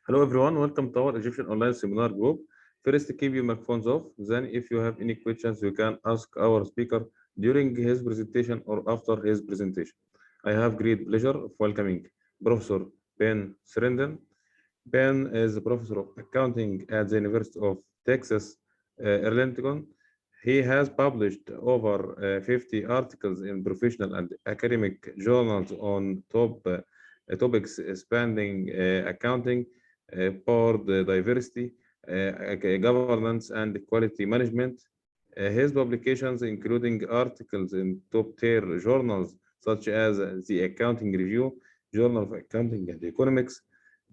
Hello everyone, welcome to our Egyptian online seminar group. First, keep your microphones off. Then, if you have any questions, you can ask our speaker during his presentation or after his presentation. I have great pleasure of welcoming Professor Ben Srinidhi. Ben is a professor of accounting at the University of Texas, Arlington. He has published over 50 articles in professional and academic journals on topics spanning accounting, board diversity, governance, and quality management. His publications, including articles in top-tier journals such as the Accounting Review, Journal of Accounting and Economics,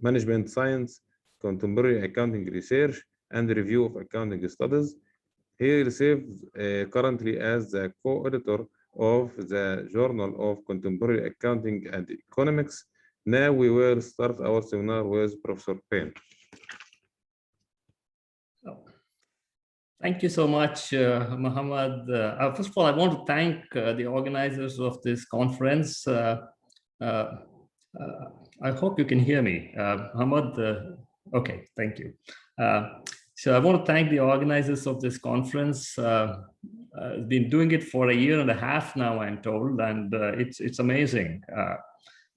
Management Science, Contemporary Accounting Research, and Review of Accounting Studies. He receives currently as the co-editor of the Journal of Contemporary Accounting and Economics. Now we will start our seminar with Professor Payne. Thank you so much, Muhammad. First of all, I want to thank the organizers of this conference. I hope you can hear me. Muhammad, okay, thank you. So I want to thank the organizers of this conference. I've been doing it for 1.5 years now, I'm told, and it's amazing.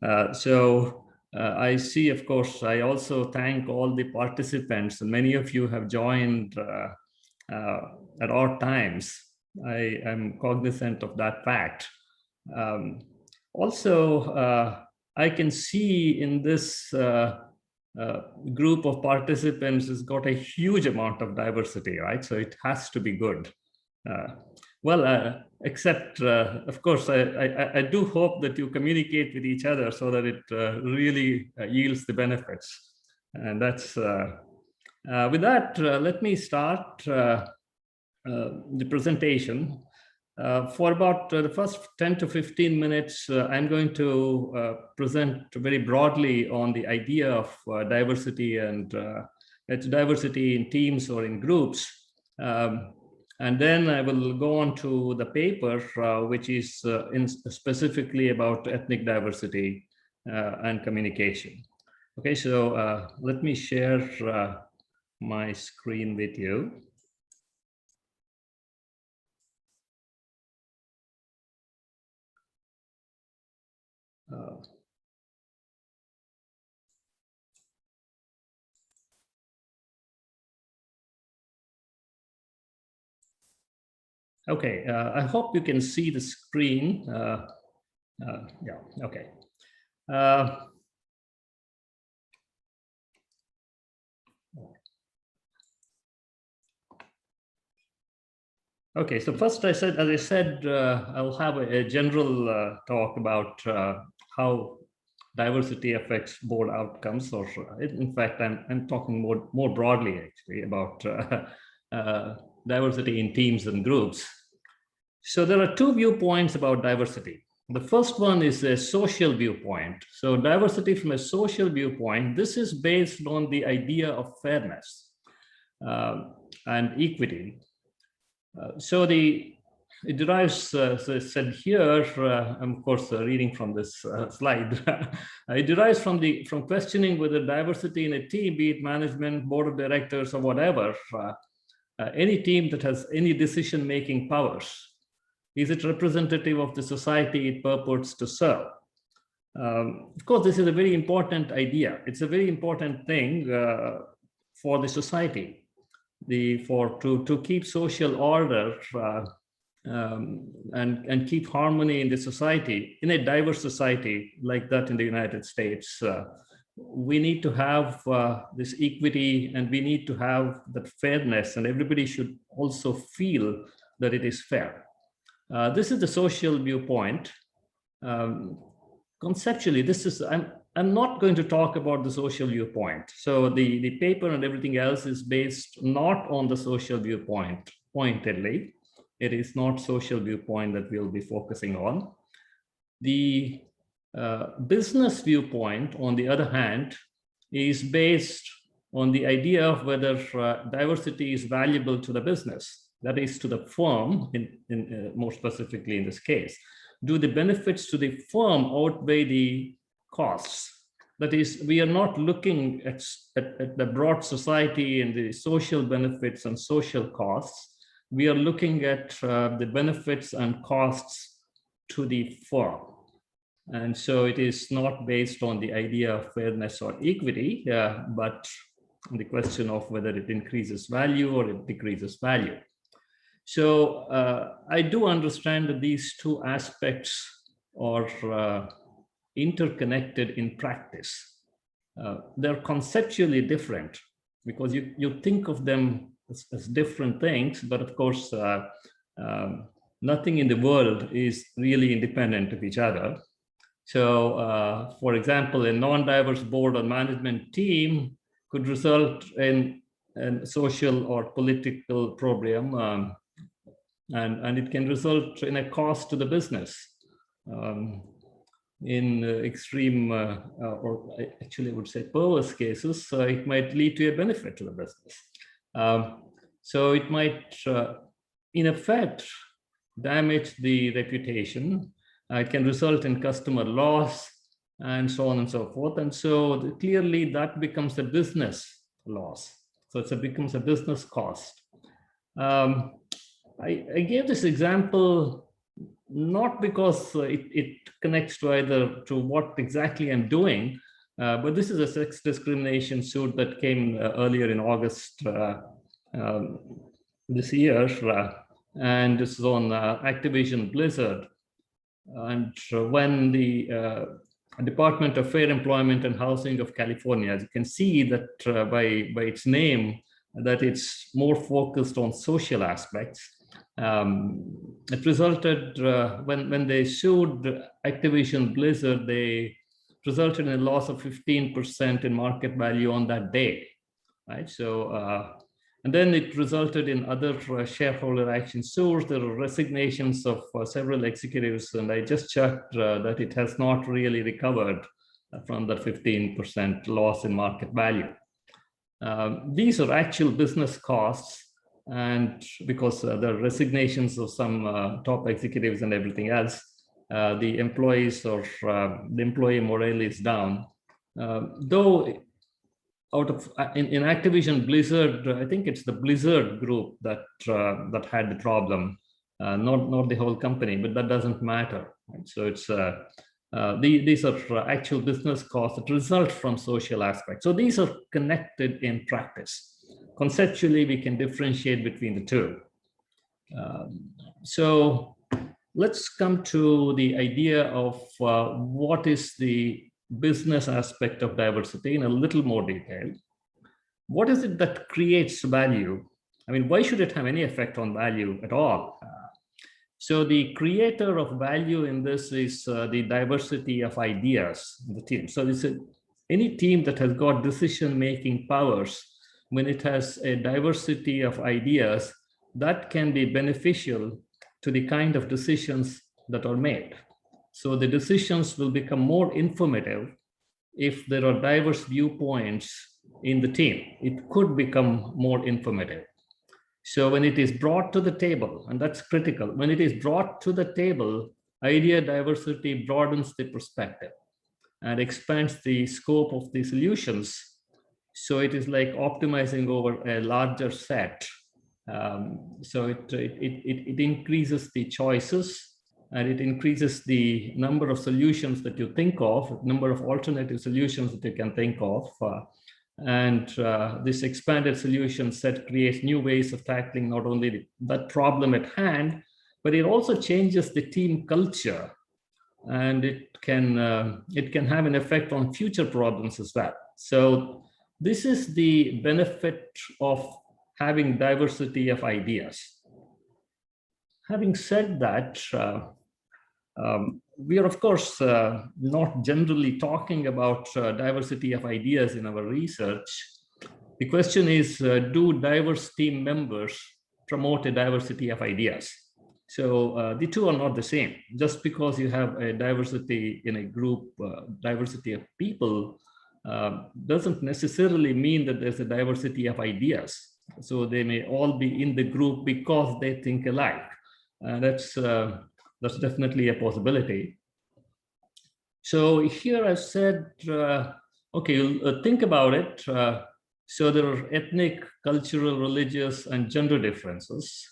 I see, of course, I also thank all the participants. Many of you have joined at odd times. I am cognizant of that fact. I can see in this group of participants has got a huge amount of diversity, right? So it has to be good. Except, of course, I do hope that you communicate with each other so that it really yields the benefits. And that's, with that, let me start the presentation. For about the first 10 to 15 minutes, I'm going to present very broadly on the idea of diversity, and it's diversity in teams or in groups. And then I will go on to the paper, which is specifically about ethnic diversity and communication. Okay, so let me share my screen with you. Okay, I hope you can see the screen. Yeah, okay. Okay, so first as I said, I'll have a general talk about how diversity affects board outcomes, or in fact, I'm talking more broadly actually about diversity in teams and groups. So there are two viewpoints about diversity. The first one is a social viewpoint. So diversity from a social viewpoint, this is based on the idea of fairness and equity. It derives, as I said here, I'm of course reading from this slide. It derives from questioning whether diversity in a team, be it management, board of directors, or whatever, any team that has any decision-making powers, is it representative of the society it purports to serve? Of course, this is a very important idea. It's a very important thing for the society. To keep social order and keep harmony in the society, in a diverse society like that in the United States, we need to have this equity, and we need to have that fairness, and everybody should also feel that it is fair. This is the social viewpoint. Conceptually, this is, I'm not going to talk about the social viewpoint. So the paper and everything else is based not on the social viewpoint, pointedly. It is not social viewpoint that we'll be focusing on. The business viewpoint, on the other hand, is based on the idea of whether diversity is valuable to the business, that is to the firm, more specifically in this case. Do the benefits to the firm outweigh the costs That is, we are not looking at the broad society and the social benefits and social costs. We are looking at the benefits and costs to the firm. And so it is not based on the idea of fairness or equity, but the question of whether it increases value or it decreases value. So I do understand that these two aspects are interconnected in practice. They're conceptually different because you think of them as different things, but of course, nothing in the world is really independent of each other. So, for example, a non-diverse board or management team could result in a social or political problem, and it can result in a cost to the business. In extreme, or actually I would say perverse cases, it might lead to a benefit to the business. So it might, in effect, damage the reputation. It can result in customer loss and so on and so forth. And so clearly that becomes a business loss. So it becomes a business cost. I gave this example not because it connects to either to what exactly I'm doing, but this is a sex discrimination suit that came earlier in August this year, and this is on Activision Blizzard. And when the Department of Fair Employment and Housing of California, as you can see that by its name, that it's more focused on social aspects. It resulted, when they sued Activision Blizzard, they resulted in a loss of 15% in market value on that day, right? So, and then it resulted in other shareholder action suits. There were resignations of several executives, and I just checked that it has not really recovered from that 15% loss in market value. These are actual business costs, and because there are resignations of some top executives and everything else, the employees or the employee morale is down. Though out of in Activision Blizzard, I think it's the Blizzard group that that had the problem, not the whole company, but that doesn't matter. Right? So it's these are actual business costs that result from social aspects. So these are connected in practice. Conceptually, we can differentiate between the two. So let's come to the idea of what is the business aspect of diversity in a little more detail. What is it that creates value? I mean, why should it have any effect on value at all? So the creator of value in this is the diversity of ideas in the team. So it's any team that has got decision-making powers, when it has a diversity of ideas, that can be beneficial to the kind of decisions that are made. So the decisions will become more informative if there are diverse viewpoints in the team. It could become more informative. So when it is brought to the table, and that's critical, when it is brought to the table, idea diversity broadens the perspective and expands the scope of the solutions. So it is like optimizing over a larger set. So it increases the choices, and it increases the number of solutions that you think of, number of alternative solutions that you can think of. And this expanded solution set creates new ways of tackling not only that problem at hand, but it also changes the team culture. And it can have an effect on future problems as well. So this is the benefit of having diversity of ideas. Having said that, we are, of course, not generally talking about diversity of ideas in our research. The question is, do diverse team members promote a diversity of ideas? So the two are not the same. Just because you have a diversity in a group, diversity of people, doesn't necessarily mean that there's a diversity of ideas. So they may all be in the group because they think alike. That's definitely a possibility. So here I said Okay, think about it. So there are ethnic, cultural, religious, and gender differences.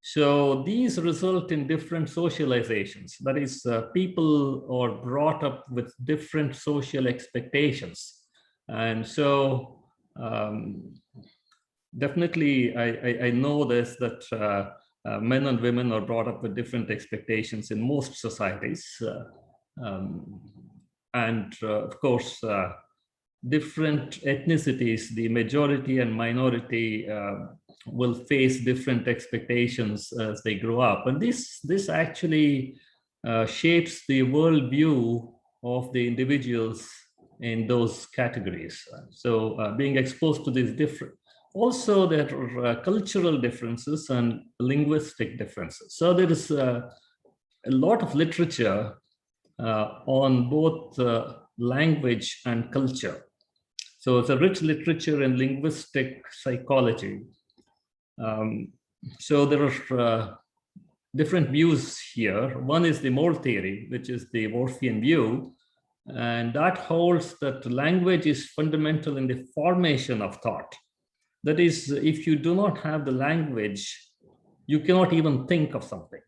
So these result in different socializations. That is, people are brought up with different social expectations. And so definitely, I know this, that men and women are brought up with different expectations in most societies. Of course, different ethnicities, the majority and minority will face different expectations as they grow up. And this actually shapes the worldview of the individuals in those categories. So being exposed to these different, also there are cultural differences and linguistic differences. So there is a lot of literature on both language and culture. So it's a rich literature in linguistic psychology. So there are different views here. One is the mole theory, which is the Worfian view, and that holds that language is fundamental in the formation of thought. That is, if you do not have the language, you cannot even think of something.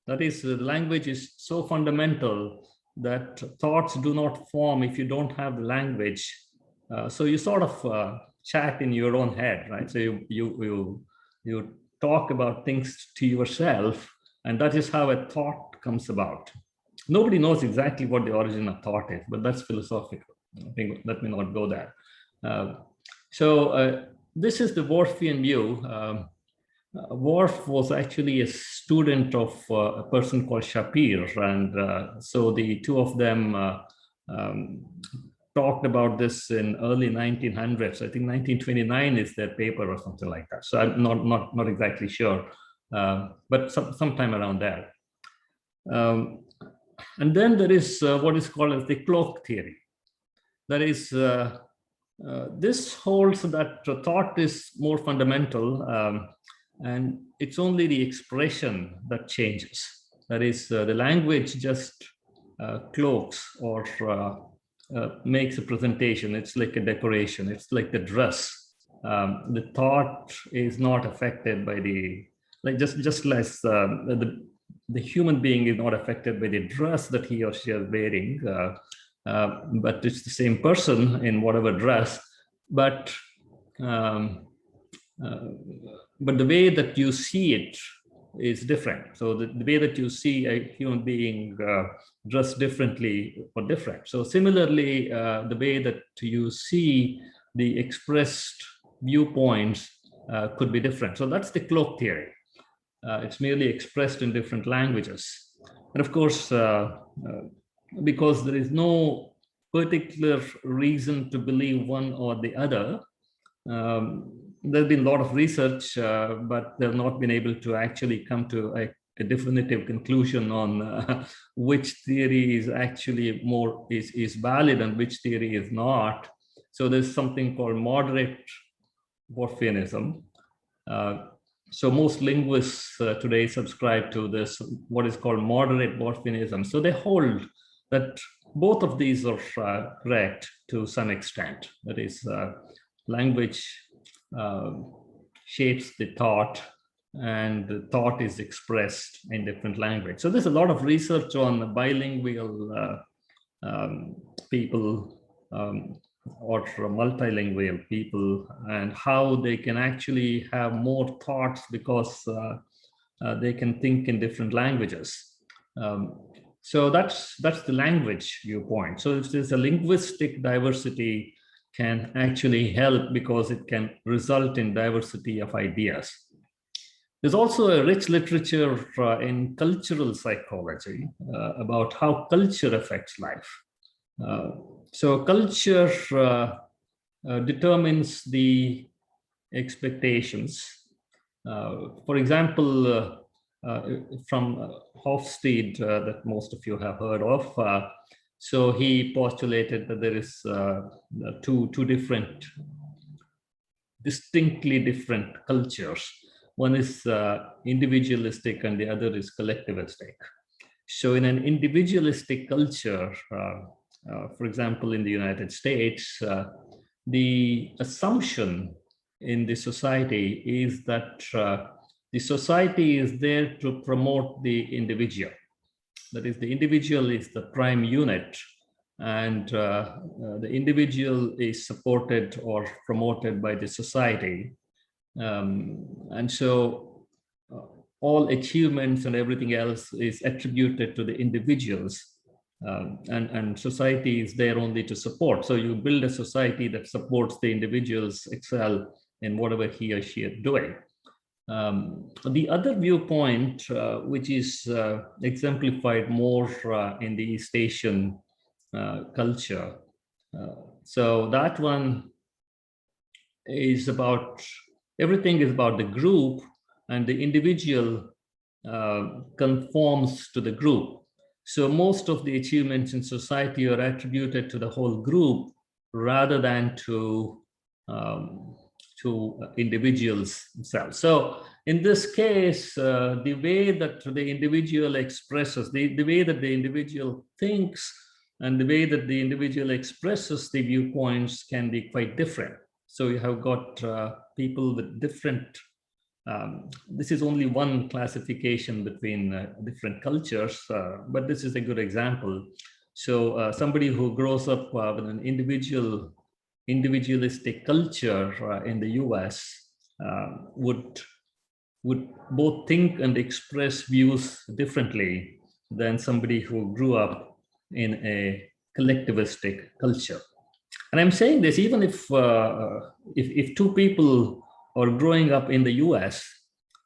That is, the language is so fundamental that thoughts do not form if you don't have the language. So you sort of chat in your own head, right? So you talk about things to yourself, and that is how a thought comes about. Nobody knows exactly what the origin of thought is, but that's philosophical. I think let me not go there. This is the Worfian view. Worf was actually a student of a person called Shapir, and so the two of them talked about this in early 1900s. I think 1929 is their paper or something like that. So I'm not exactly sure, but sometime around there. And then there is what is called as the cloak theory. That is, this holds that thought is more fundamental, and it's only the expression that changes. That is, the language just cloaks or makes a presentation. It's like a decoration. It's like the dress. The thought is not affected by the, like just as the human being is not affected by the dress that he or she is wearing, but it's the same person in whatever dress. But the way that you see it is different. So the way that you see a human being dressed differently or different. So similarly, the way that you see the expressed viewpoints could be different. So that's the cloak theory. It's merely expressed in different languages. And of course, because there is no particular reason to believe one or the other, there's been a lot of research, but they've not been able to actually come to a definitive conclusion on which theory is actually more is valid and which theory is not. So there's something called moderate Worfianism. So most linguists today subscribe to this, what is called moderate Worfianism. So they hold that both of these are correct to some extent. That is, language shapes the thought, and the thought is expressed in different language. So there's a lot of research on bilingual people or multilingual people, and how they can actually have more thoughts because they can think in different languages. So that's the language viewpoint. So if there's a linguistic diversity, can actually help because it can result in diversity of ideas. There's also a rich literature in cultural psychology about how culture affects life. So culture determines the expectations. For example, from Hofstede, that most of you have heard of, so he postulated that there is two different, distinctly different cultures. One is individualistic and the other is collectivistic. So in an individualistic culture, For example, in the United States, the assumption in the society is that the society is there to promote the individual. That is, the individual is the prime unit, and the individual is supported or promoted by the society. And so all achievements and everything else is attributed to the individuals, and society is there only to support. So you build a society that supports the individuals excel in whatever he or she is doing. The other viewpoint, which is exemplified more in the East Asian culture, so that one is about, everything is about the group, and the individual conforms to the group. So most of the achievements in society are attributed to the whole group rather than to individuals themselves. So in this case, the way that the individual expresses, the way that the individual thinks and the way that the individual expresses the viewpoints can be quite different. So you have got people with different, this is only one classification between different cultures, but this is a good example. So somebody who grows up with an individualistic culture in the US would both think and express views differently than somebody who grew up in a collectivistic culture. And I'm saying this even if two people are growing up in the US,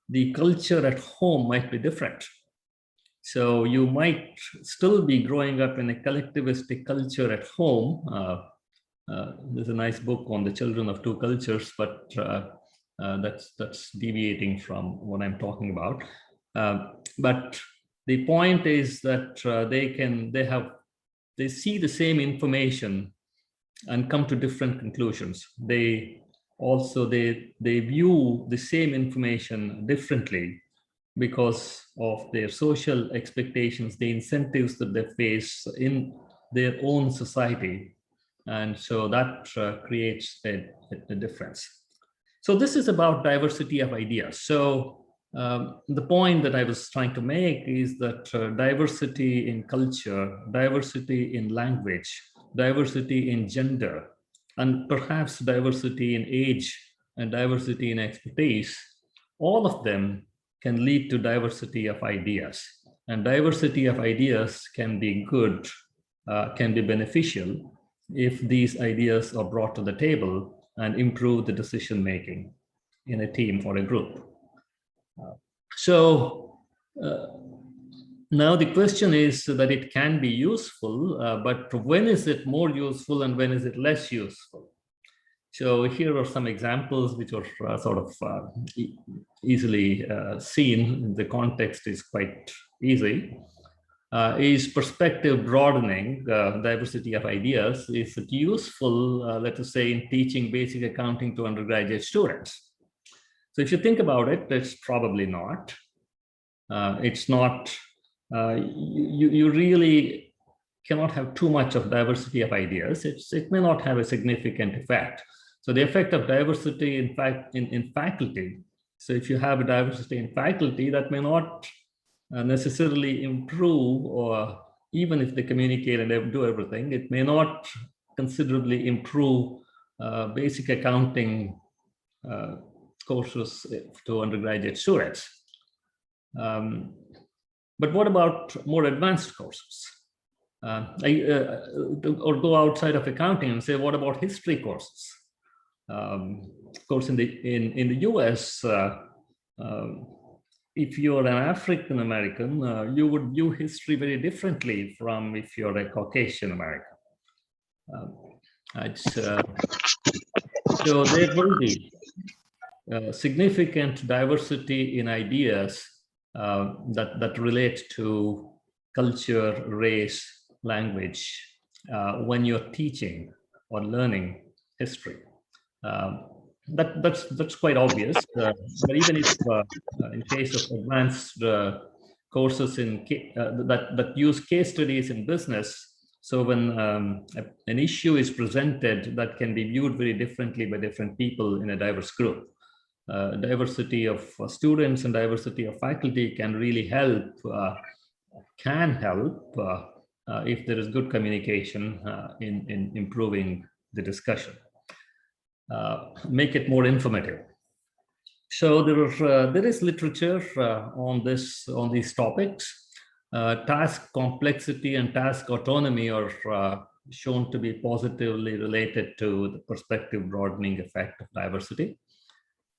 the culture at home might be different. So you might still be growing up in a collectivistic culture at home. There's a nice book on the children of two cultures, but that's deviating from what I'm talking about. But the point is that they see the same information and come to different conclusions. They view the same information differently because of their social expectations, the incentives that they face in their own society. And so that creates a difference. So this is about diversity of ideas. So the point that I was trying to make is that diversity in culture, diversity in language, diversity in gender, and perhaps diversity in age and diversity in expertise, all of them can lead to diversity of ideas. And diversity of ideas can be good, can be beneficial if these ideas are brought to the table and improve the decision making in a team or a group. Now the question is that it can be useful, but when is it more useful and when is it less useful? So here are some examples which are sort of easily seen. The context is quite easy. Is perspective broadening, diversity of ideas, is it useful, let us say, in teaching basic accounting to undergraduate students? So if you think about it, it's probably not. It's not, you really cannot have too much of diversity of ideas. It may not have a significant effect. So the effect of diversity, in fact, in faculty. So if you have a diversity in faculty, that may not necessarily improve, or even if they communicate and they do everything, it may not considerably improve basic accounting courses to undergraduate students. But what about more advanced courses? Or go outside of accounting and say, what about history courses? Of course, in the US, if you're an African American, you would view history very differently from if you're a Caucasian American. So there will be significant diversity in ideas that relate to culture, race, language when you're teaching or learning history. That's quite obvious. But even if in case of advanced courses that use case studies in business, So when an issue is presented, that can be viewed very differently by different people in a diverse group. Diversity of students and diversity of faculty can really help, if there is good communication in improving the discussion. Make it more informative. So there is literature on these topics. Task complexity and task autonomy are shown to be positively related to the perspective broadening effect of diversity.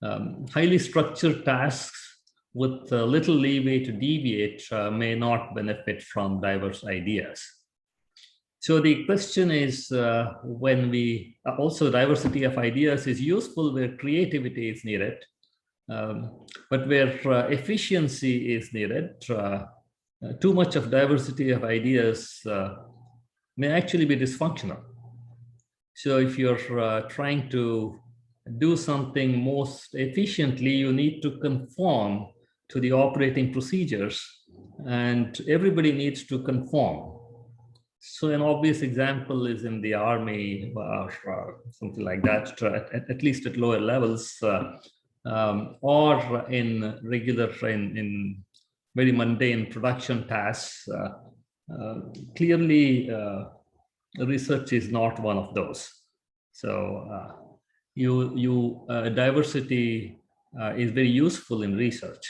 Highly structured tasks with little leeway to deviate may not benefit from diverse ideas. So the question is, when we also diversity of ideas is useful where creativity is needed, but where efficiency is needed. Too much of diversity of ideas may actually be dysfunctional. So if you're trying to do something most efficiently, you need to conform to the operating procedures, and everybody needs to conform. So an obvious example is in the army or something like that, at least at lower levels, or in regular, in very mundane production tasks. Clearly, research is not one of those. So diversity is very useful in research,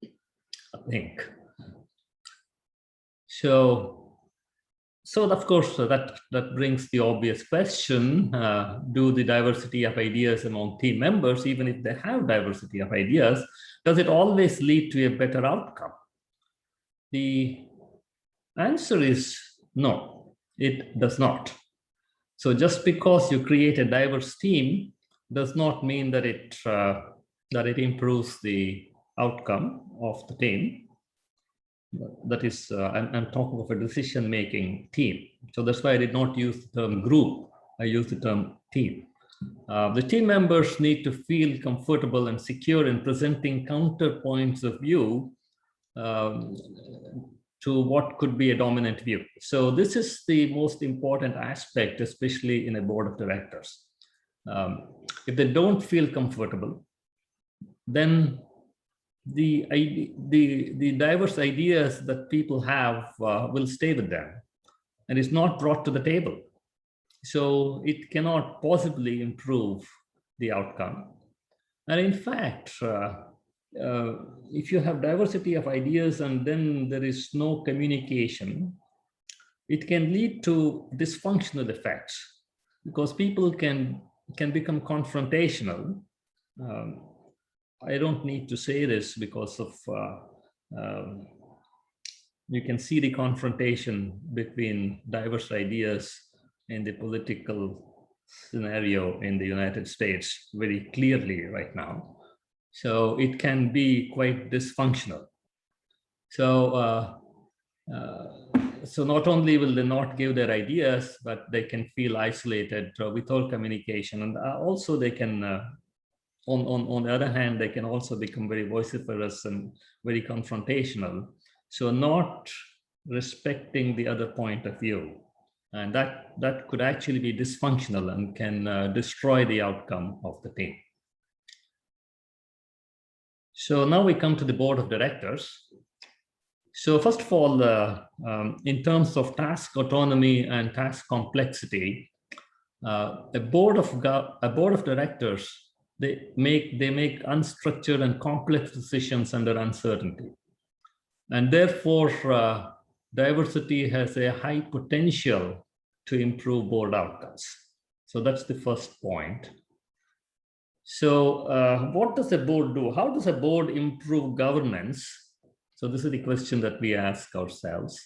I think. So of course, that brings the obvious question, do the diversity of ideas among team members, even if they have diversity of ideas, does it always lead to a better outcome? The answer is no, it does not. So just because you create a diverse team does not mean that it improves the outcome of the team. That is, I'm talking of a decision-making team. So that's why I did not use the term group. I used the term team. The team members need to feel comfortable and secure in presenting counterpoints of view to what could be a dominant view. So this is the most important aspect, especially in a board of directors. If they don't feel comfortable, then the diverse ideas that people have will stay with them, and it's not brought to the table. So it cannot possibly improve the outcome. And in fact, if you have diversity of ideas and then there is no communication, it can lead to dysfunctional effects, because people can become confrontational. I don't need to say this because of, you can see the confrontation between diverse ideas in the political scenario in the United States very clearly right now. So it can be quite dysfunctional. So, so not only will they not give their ideas, but they can feel isolated without communication. And also they can, on the other hand, they can also become very vociferous and very confrontational. So not respecting the other point of view. And that could actually be dysfunctional and can destroy the outcome of the team. So now we come to the board of directors. So first of all, in terms of task autonomy and task complexity, a board of directors, they make unstructured and complex decisions under uncertainty, and therefore diversity has a high potential to improve board outcomes. So that's the first point. So what does a board do? How does a board improve governance? So this is the question that we ask ourselves.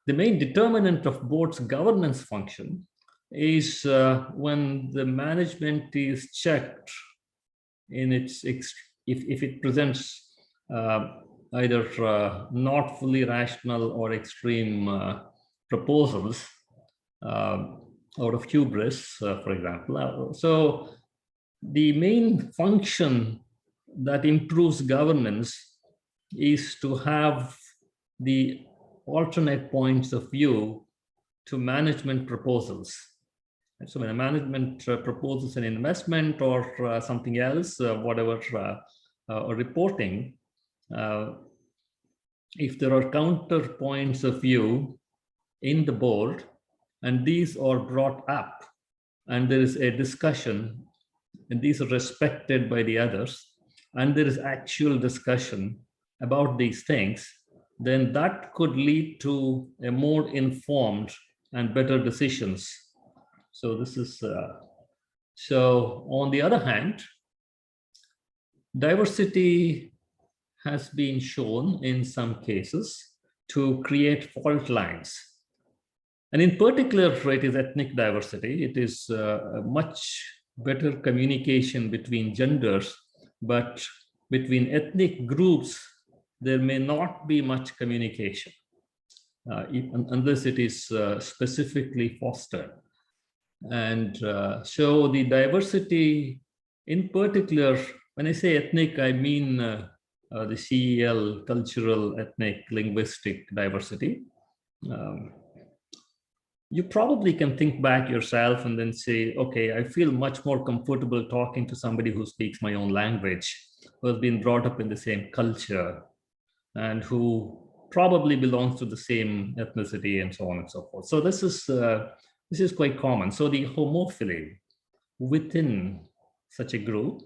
The main determinant of board's governance function is when the management is checked in its, if it presents either not fully rational or extreme proposals out of hubris, for example. So the main function that improves governance is to have the alternate points of view to management proposals. And so when a management proposes an investment or something else, whatever, or reporting, if there are counterpoints of view in the board, and these are brought up, and there is a discussion, and these are respected by the others, and there is actual discussion about these things, then that could lead to a more informed and better decisions. So this is, so on the other hand, diversity has been shown in some cases to create fault lines. And in particular, it is ethnic diversity. It is a much better communication between genders, but between ethnic groups, there may not be much communication, unless it is specifically fostered. And so the diversity, in particular, when I say ethnic, I mean the CEL, cultural, ethnic, linguistic diversity. You probably can think back yourself and then say, okay, I feel much more comfortable talking to somebody who speaks my own language, who has been brought up in the same culture, and who probably belongs to the same ethnicity and so on and so forth. So this is quite common. So the homophily within such a group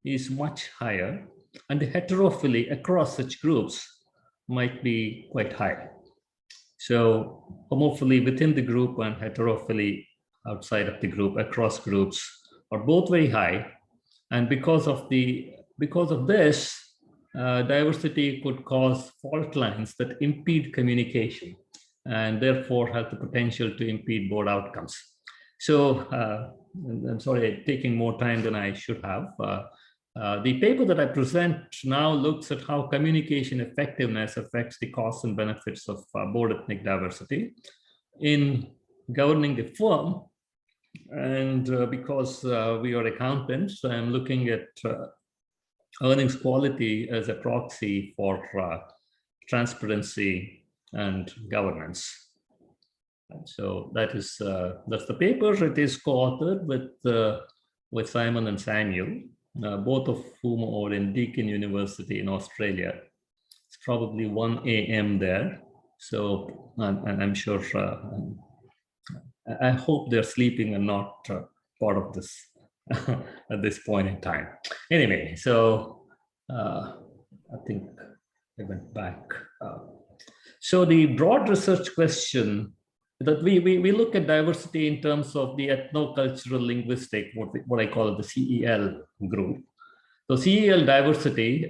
is much higher, and the heterophily across such groups might be quite high. So homophily within the group and heterophily outside of the group, across groups, are both very high. And because of this, diversity could cause fault lines that impede communication and therefore have the potential to impede board outcomes. So I'm sorry, taking more time than I should have. The paper that I present now looks at how communication effectiveness affects the costs and benefits of board ethnic diversity in governing the firm. And because we are accountants, I'm looking at earnings quality as a proxy for transparency and governance. And so that's the paper. It is co-authored with Simon and Samuel, both of whom are in Deakin University in Australia. It's probably 1 a.m. there. So, and I'm sure, I hope they're sleeping and not part of this at this point in time. Anyway, so I think I went back. So the broad research question that we look at diversity in terms of the ethno-cultural linguistic, what I call the CEL group. So CEL diversity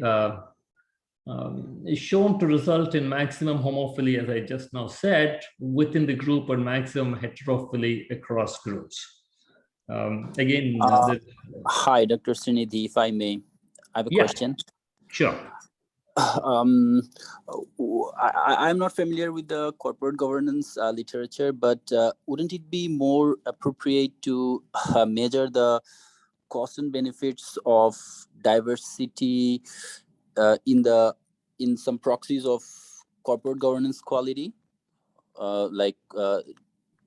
is shown to result in maximum homophily, as I just now said, within the group, and maximum heterophily across groups. Again, hi, Dr. Srinidhi, if I may, I have a question. Sure. I'm not familiar with the corporate governance literature, but wouldn't it be more appropriate to measure the costs and benefits of diversity in some proxies of corporate governance quality?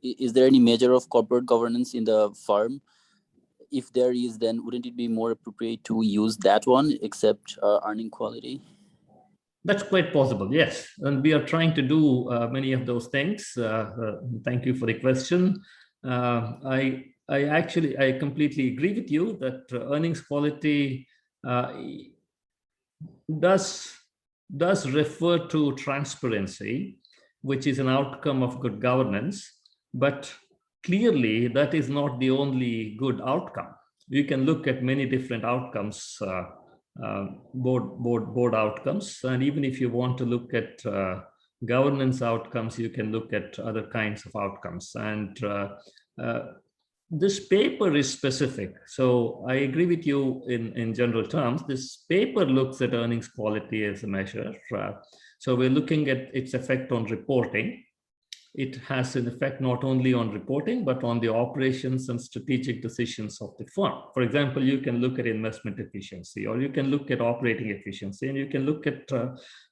Is there any measure of corporate governance in the firm? If there is, then wouldn't it be more appropriate to use that one, except earning quality? That's quite possible, yes. And we are trying to do many of those things. Thank you for the question. I completely agree with you that earnings quality does refer to transparency, which is an outcome of good governance, but clearly that is not the only good outcome. You can look at many different outcomes, board outcomes, and even if you want to look at governance outcomes, you can look at other kinds of outcomes. And this paper is specific. So I agree with you in general terms. This paper looks at earnings quality as a measure. So we're looking at its effect on reporting. It has an effect not only on reporting, but on the operations and strategic decisions of the firm. For example, you can look at investment efficiency, or you can look at operating efficiency, and you can look at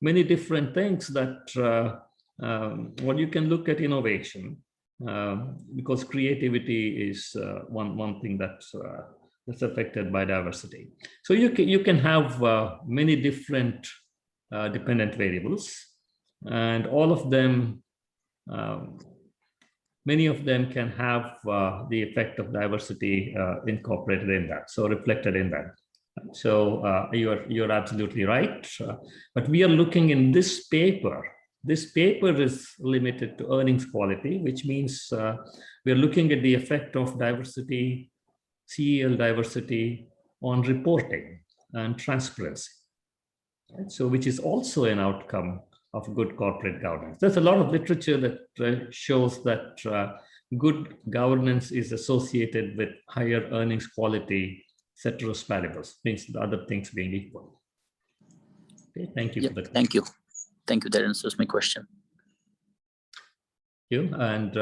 many different things that, or you can look at innovation. because creativity is one thing that's affected by diversity. So you can have many different dependent variables, and all of them, many of them can have the effect of diversity incorporated in that, so reflected in that. So you're absolutely right. But we are looking in this paper. This paper is limited to earnings quality, which means we're looking at the effect of diversity, CEL diversity, on reporting and transparency. Right? So, which is also an outcome of good corporate governance. There's a lot of literature that shows that good governance is associated with higher earnings quality, ceteris paribus, means the other things being equal. Okay, thank you for that. Thank you. Thank you. That answers my question. Thank you. And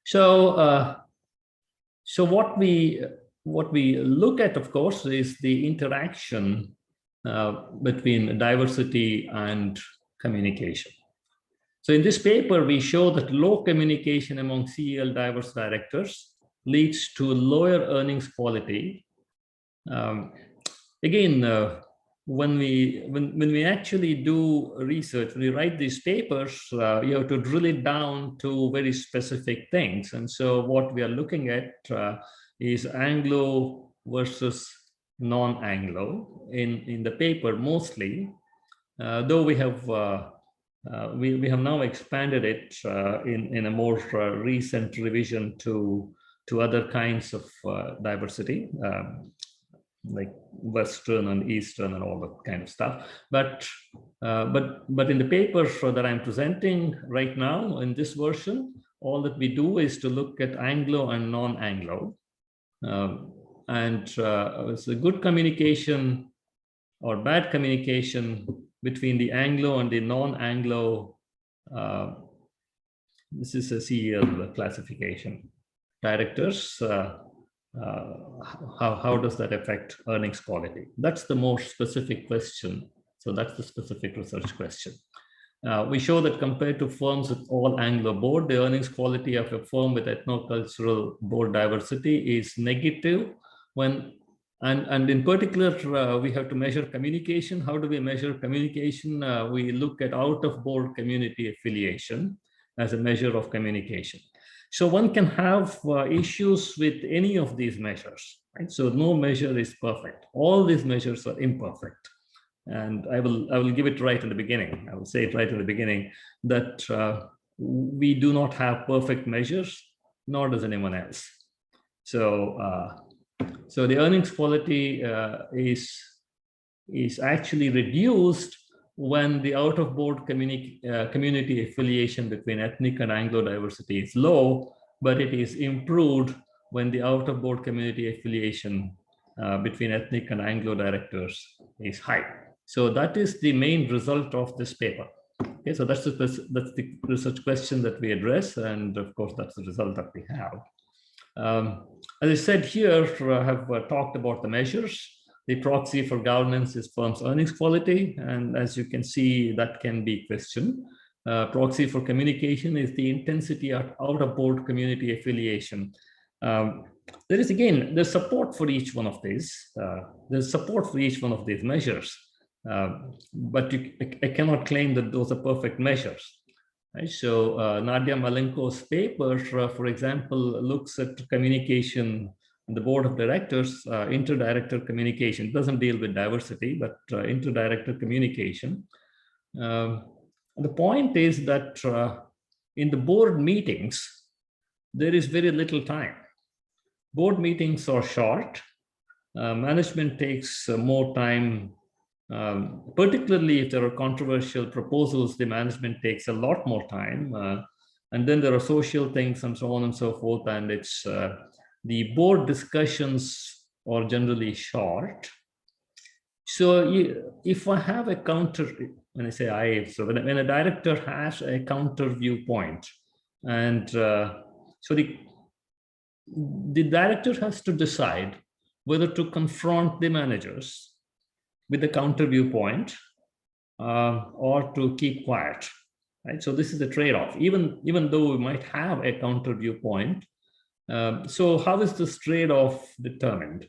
so what we look at, of course, is the interaction between diversity and communication. So in this paper, we show that low communication among CEL diverse directors leads to lower earnings quality. Again, when we actually do research, when we write these papers, you have to drill it down to very specific things. And so what we are looking at is Anglo versus non-Anglo in the paper mostly, though we have now expanded it in a more recent revision to other kinds of diversity, like Western and Eastern and all that kind of stuff. But in the paper that I'm presenting right now in this version, all that we do is to look at Anglo and non-Anglo. It's a good communication or bad communication between the Anglo and the non-Anglo. This is a CEL classification. Directors, how does that affect earnings quality? That's the more specific question. So that's the specific research question. We show that compared to firms with all Anglo board, the earnings quality of a firm with ethnocultural board diversity is negative and in particular, we have to measure communication. How do we measure communication? We look at out-of-board community affiliation as a measure of communication. So one can have issues with any of these measures, right? So no measure is perfect. All these measures are imperfect. And I will give it right in the beginning. I will say it right in the beginning that we do not have perfect measures, nor does anyone else. So the earnings quality is actually reduced when the out-of-board community affiliation between ethnic and Anglo diversity is low, but it is improved when the out-of-board community affiliation between ethnic and Anglo directors is high. So that is the main result of this paper. Okay, so that's the research question that we address, and of course that's the result that we have. As I said here, I have talked about the measures. The proxy for governance is firm's earnings quality, and as you can see, that can be questioned. Proxy for communication is the intensity of out-of-board community affiliation. There's support for each one of these. There's support for each one of these measures, but I cannot claim that those are perfect measures. Right? So Nadia Malenko's paper, for example, looks at communication in the board of directors, inter-director communication. It doesn't deal with diversity, but inter-director communication. The point is that in the board meetings, there is very little time. Board meetings are short. Management takes more time. Particularly if there are controversial proposals, the management takes a lot more time. And then there are social things and so on and so forth. And it's the board discussions are generally short. So if I have a counter, when I say I, so when a director has a counter viewpoint, and so the director has to decide whether to confront the managers with a counter viewpoint or to keep quiet. right? So this is a trade-off, even though we might have a counter viewpoint. So how is this trade-off determined?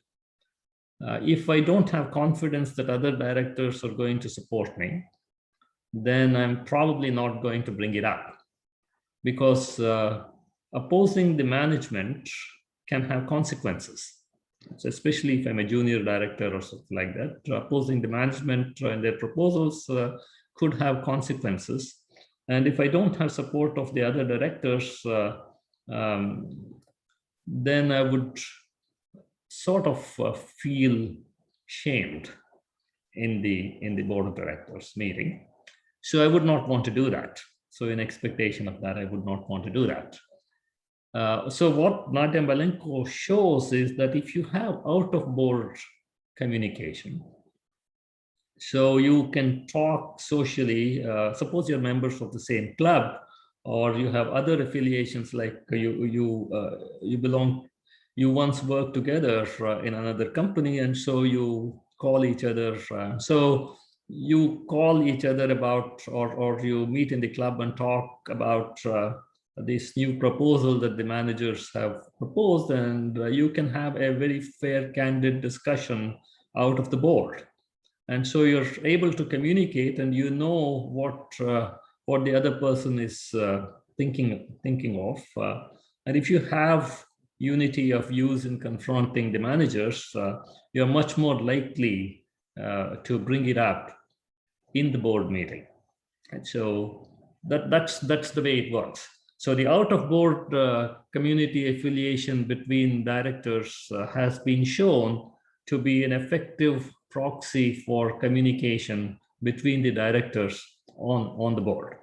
If I don't have confidence that other directors are going to support me, then I'm probably not going to bring it up, because opposing the management can have consequences. So especially if I'm a junior director or something like that, opposing the management and their proposals could have consequences. And if I don't have support of the other directors, then I would sort of feel shamed in the board of directors meeting. So I would not want to do that. So in expectation of that, I would not want to do that. So what Nadia Malenko shows is that if you have out of board communication, so you can talk socially, suppose you're members of the same club, or you have other affiliations, like you once worked together in another company, and so you call each other. So you call each other about, or you meet in the club and talk about this new proposal that the managers have proposed, and you can have a very fair, candid discussion out of the board. And so you're able to communicate, and you know what the other person is thinking of. And if you have unity of views in confronting the managers, you're much more likely to bring it up in the board meeting. And so that's the way it works. So the out-of-board community affiliation between directors has been shown to be an effective proxy for communication between the directors on the board.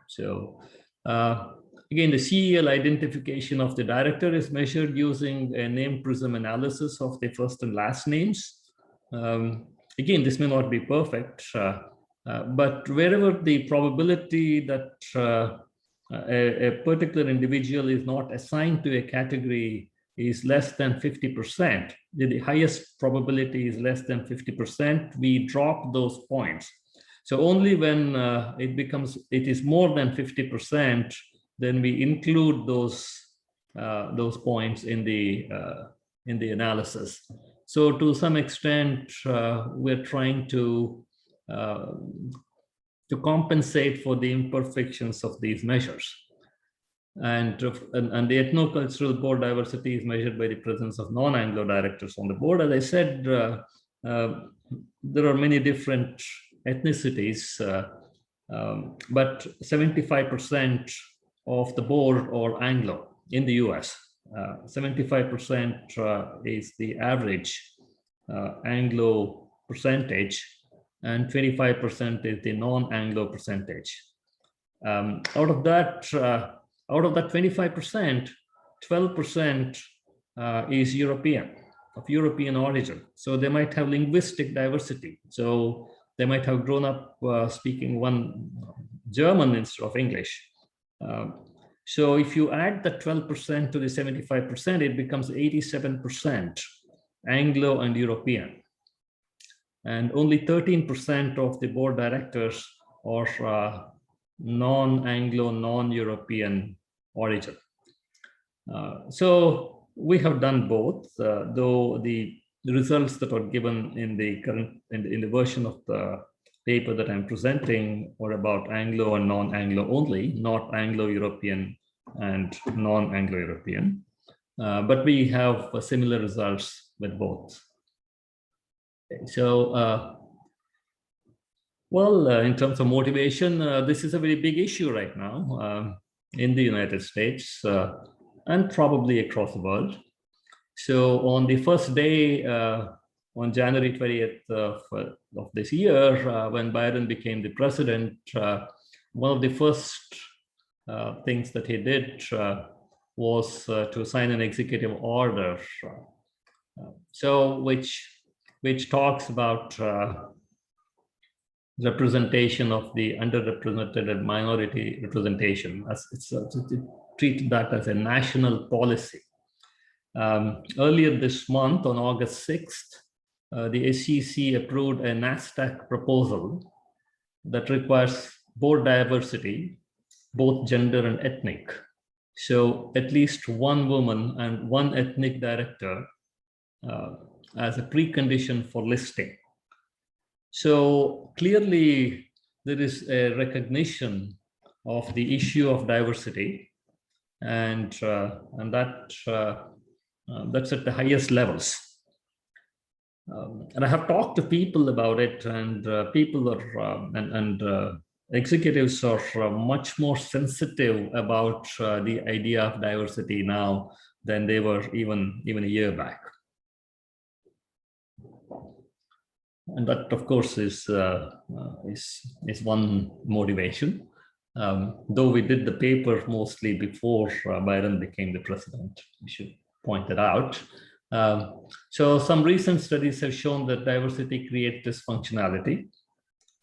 So again, the CEL identification of the director is measured using a name prism analysis of the first and last names. Again, this may not be perfect, but wherever the probability that a particular individual is not assigned to a category is less than 50%, the highest probability is less than 50%, we drop those points. So only when it is more than 50%, then we include those points in the analysis. So to some extent, we're trying to compensate for the imperfections of these measures. And the ethnocultural board diversity is measured by the presence of non-Anglo directors on the board. As I said, there are many different ethnicities, but 75% of the board are Anglo in the US. 75% is the average Anglo percentage, and 25% is the non-Anglo percentage. Out of that 25%, 12% is European, of European origin. So they might have linguistic diversity. So they might have grown up speaking one German instead of English. So if you add the 12% to the 75%, it becomes 87% Anglo and European. And only 13% of the board directors are non-Anglo, non-European origin. So we have done both, though the results that are given in the current in the version of the paper that I'm presenting are about Anglo and non-Anglo only, not Anglo-European and non-Anglo-European. But we have similar results with both. Okay, so in terms of motivation, this is a very big issue right now in the United States and probably across the world. So on the first day, on January 20th of this year, when Biden became the president, one of the first things that he did was to sign an executive order, which talks about representation of the underrepresented and minority representation. It treated that as a national policy. Earlier this month, on August 6th, the SEC approved a NASDAQ proposal that requires board diversity, both gender and ethnic. So at least one woman and one ethnic director as a precondition for listing. So clearly there is a recognition of the issue of diversity, and that's at the highest levels. And I have talked to people about it, and people are executives are much more sensitive about the idea of diversity now than they were even a year back. And that, of course, is one motivation. Though we did the paper mostly before Byron became the president, we should point it out. So some recent studies have shown that diversity creates dysfunctionality.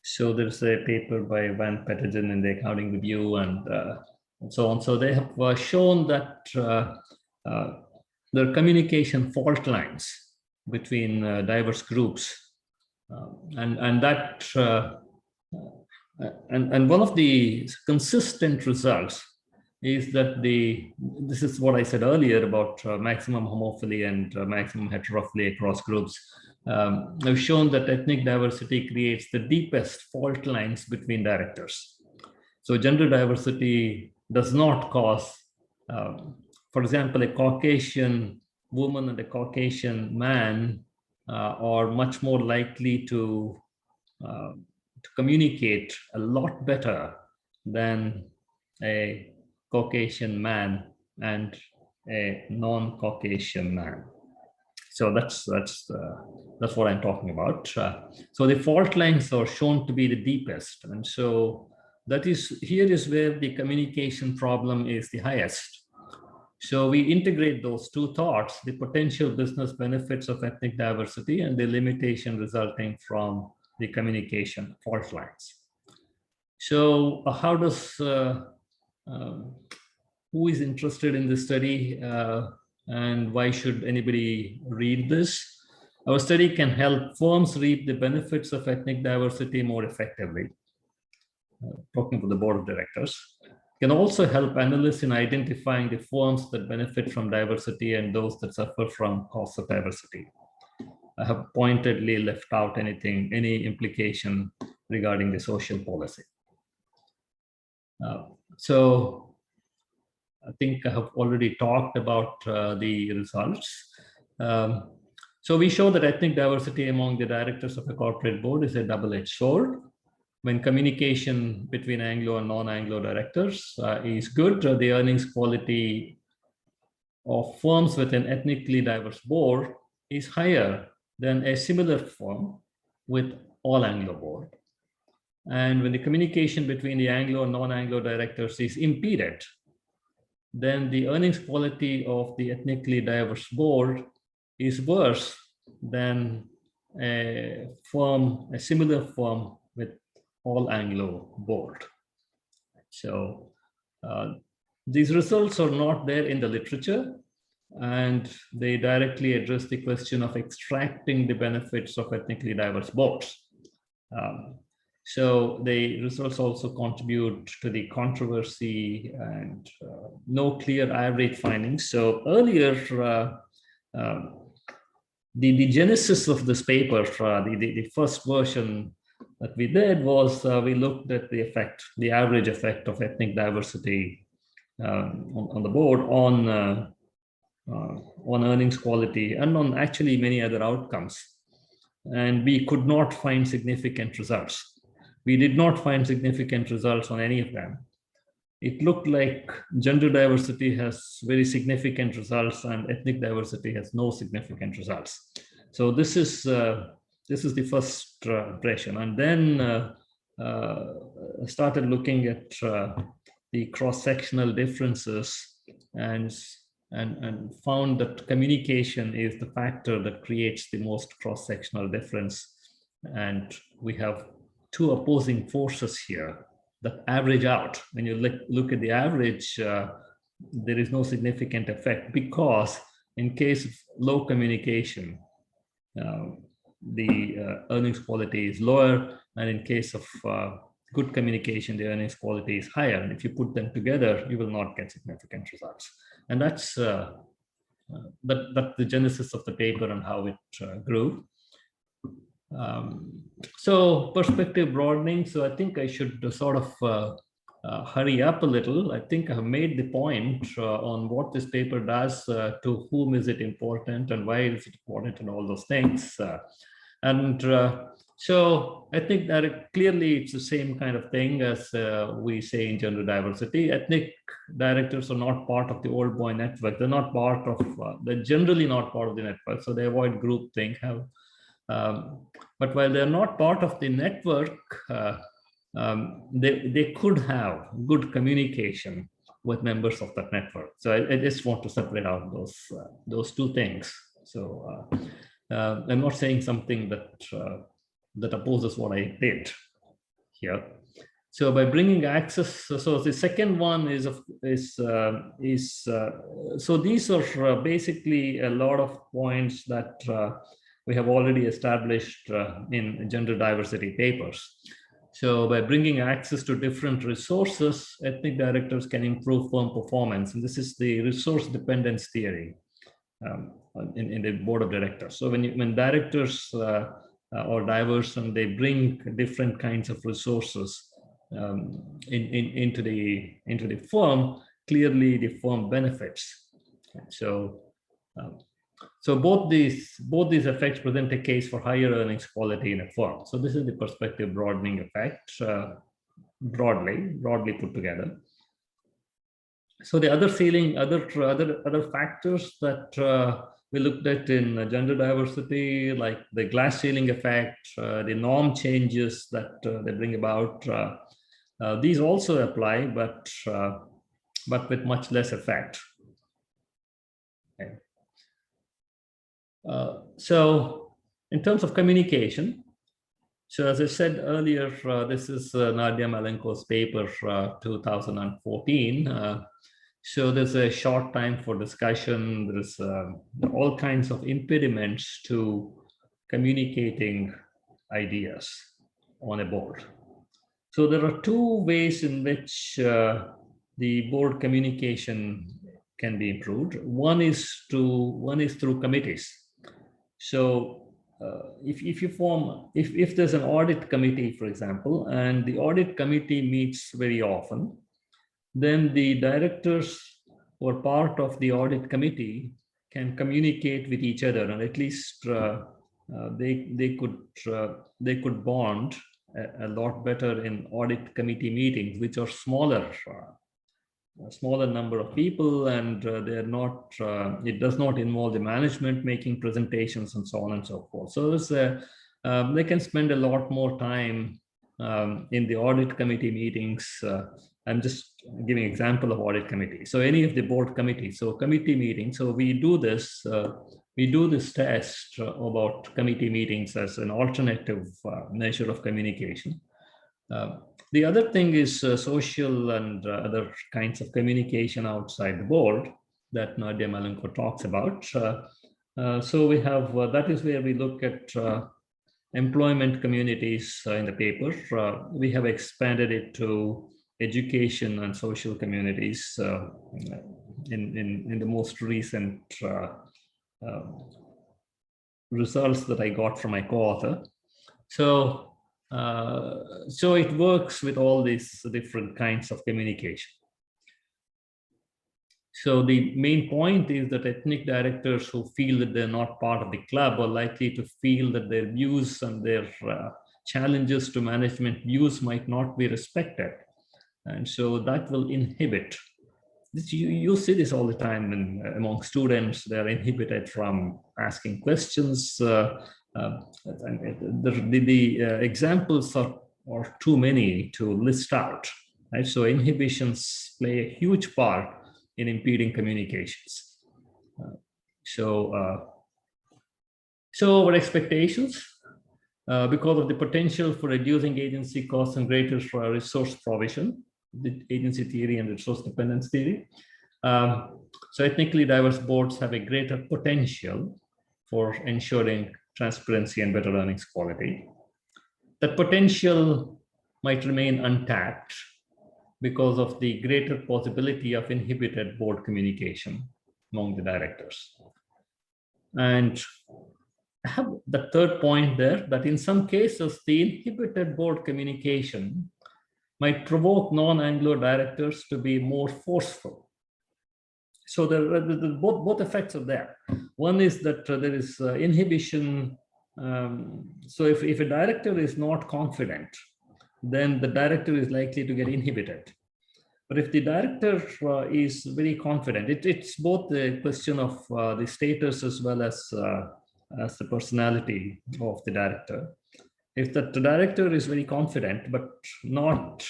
So there's a paper by Van Petergen in the Accounting Review and so on. So they have shown that there are communication fault lines between diverse groups. And one of the consistent results is that this is what I said earlier about maximum homophily and maximum heterophily across groups. I've shown that ethnic diversity creates the deepest fault lines between directors. So gender diversity does not cause, for example, a Caucasian woman and a Caucasian man are much more likely to communicate a lot better than a Caucasian man and a non-Caucasian man. So that's what I'm talking about. So the fault lines are shown to be the deepest, and so here is where the communication problem is the highest. So we integrate those two thoughts: the potential business benefits of ethnic diversity and the limitation resulting from the communication fault lines. So how does who is interested in this study and why should anybody read this? Our study can help firms reap the benefits of ethnic diversity more effectively. Talking to the board of directors. Can also help analysts in identifying the firms that benefit from diversity and those that suffer from costs of diversity. I have pointedly left out any implication regarding the social policy. So I think I have already talked about the results. So we show that ethnic diversity among the directors of a corporate board is a double-edged sword. When communication between Anglo and non-Anglo directors is good, the earnings quality of firms with an ethnically diverse board is higher than a similar firm with all Anglo board. And when the communication between the Anglo and non-Anglo directors is impeded, then the earnings quality of the ethnically diverse board is worse than a similar firm with all Anglo board. So these results are not there in the literature, and they directly address the question of extracting the benefits of ethnically diverse boards. So the results also contribute to the controversy and no clear average findings. So earlier, the genesis of this paper, the first version that we did was we looked at the average effect of ethnic diversity on the board on earnings quality and on actually many other outcomes. And we could not find significant results. We did not find significant results on any of them. It looked like gender diversity has very significant results and ethnic diversity has no significant results. So this is the first impression. And then started looking at the cross-sectional differences and found that communication is the factor that creates the most cross-sectional difference. And we have two opposing forces here that average out. When you look at the average, there is no significant effect because in case of low communication, the earnings quality is lower, and in case of good communication, the earnings quality is higher. And if you put them together, you will not get significant results. And that's the genesis of the paper and how it grew. So perspective broadening. So I think I should sort of hurry up a little. I think I have made the point on what this paper does, to whom is it important and why is it important and all those things. So I think that clearly it's the same kind of thing as we say in gender diversity. Ethnic directors are not part of the old boy network. They're not part of, they're generally not part of the network. So they avoid groupthink. But while they're not part of the network, they could have good communication with members of that network. So I just want to separate out those two things. So I'm not saying something that opposes what I did here. So by bringing access, so the second one so these are basically a lot of points that we have already established in gender diversity papers. So by bringing access to different resources, ethnic directors can improve firm performance. And this is the resource dependence theory in the board of directors. So when directors are diverse and they bring different kinds of resources into the firm, clearly the firm benefits. So both these effects present a case for higher earnings quality in a firm. So this is the perspective broadening effect, broadly put together. So the other factors that we looked at in gender diversity, like the glass ceiling effect, the norm changes that they bring about, these also apply, but with much less effect. Okay. So in terms of communication, so as I said earlier, this is Nadia Malenko's paper, 2014. So there's a short time for discussion. There's all kinds of impediments to communicating ideas on a board. So there are two ways in which the board communication can be improved. One is through committees. So if there's an audit committee, for example, and the audit committee meets very often, then the directors who are part of the audit committee can communicate with each other, and at least they could bond a lot better in audit committee meetings, which are smaller. A smaller number of people, and they're not. It does not involve the management making presentations and so on and so forth. So they can spend a lot more time in the audit committee meetings. I'm just giving an example of audit committee. So any of the board committees, so committee meetings. So we do this test about committee meetings as an alternative measure of communication. The other thing is social and other kinds of communication outside the board that Nadia Malenko talks about. So we have, that is where we look at employment communities in the paper. We have expanded it to education and social communities in the most recent results that I got from my co-author. So it works with all these different kinds of communication. So the main point is that ethnic directors who feel that they're not part of the club are likely to feel that their views and their challenges to management views might not be respected. And so that will inhibit. You see this all the time among students. They're inhibited from asking questions. The examples are too many to list out, right? So inhibitions play a huge part in impeding communications. So our expectations, because of the potential for reducing agency costs and greater resource provision, the agency theory and resource dependence theory. So ethnically diverse boards have a greater potential for ensuring transparency and better earnings quality. That potential might remain untapped because of the greater possibility of inhibited board communication among the directors. And I have the third point there, that in some cases, the inhibited board communication might provoke non-Anglo directors to be more forceful. So both effects are there. One is that there is inhibition. So if a director is not confident, then the director is likely to get inhibited. But if the director is very confident, it's both a question of the status as well as the personality of the director. If the director is very confident, but not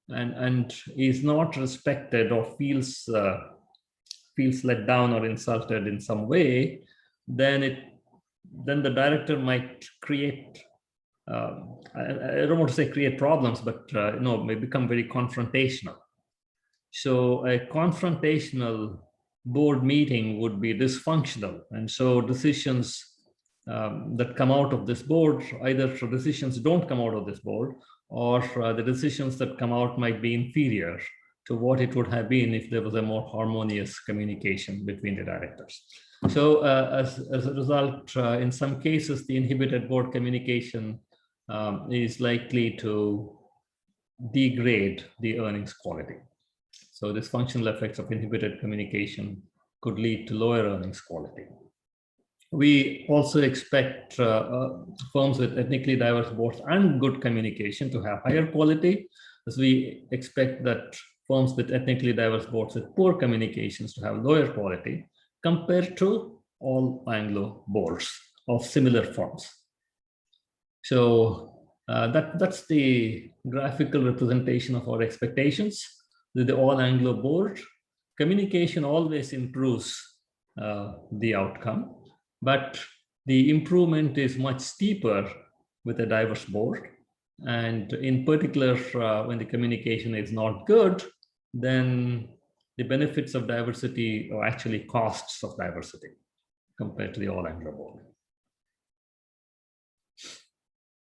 and is not respected or feels let down or insulted in some way, then the director might create. I don't want to say create problems, but may become very confrontational. So a confrontational board meeting would be dysfunctional, and so decisions that come out of this board, either decisions don't come out of this board, or the decisions that come out might be inferior to what it would have been if there was a more harmonious communication between the directors. So as a result, in some cases, the inhibited board communication is likely to degrade the earnings quality. So these functional effects of inhibited communication could lead to lower earnings quality. We also expect firms with ethnically diverse boards and good communication to have higher quality, as we expect that firms with ethnically diverse boards with poor communications to have lower quality compared to all Anglo boards of similar firms. So that's the graphical representation of our expectations. With the all Anglo board, communication always improves the outcome, but the improvement is much steeper with a diverse board. And in particular, when the communication is not good, then the benefits of diversity are actually costs of diversity compared to the all Anglo board.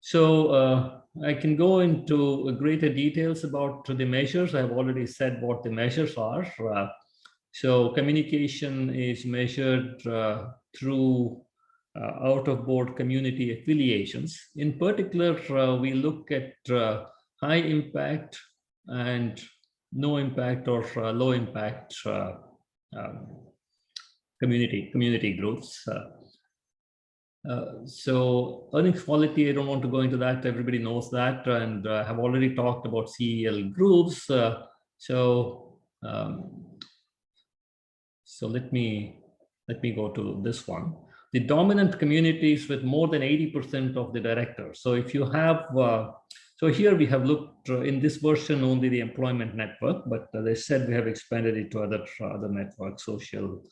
So I can go into greater details about the measures. I've already said what the measures are. So communication is measured through out-of-board community affiliations. In particular, we look at high impact and no impact or low impact community groups. So earnings quality, I don't want to go into that. Everybody knows that, and I have already talked about CEL groups. So let me go to this one. The dominant communities with more than 80% of the directors. So if you have, so here we have looked in this version only the employment network, but as I said, we have expanded it to other networks, social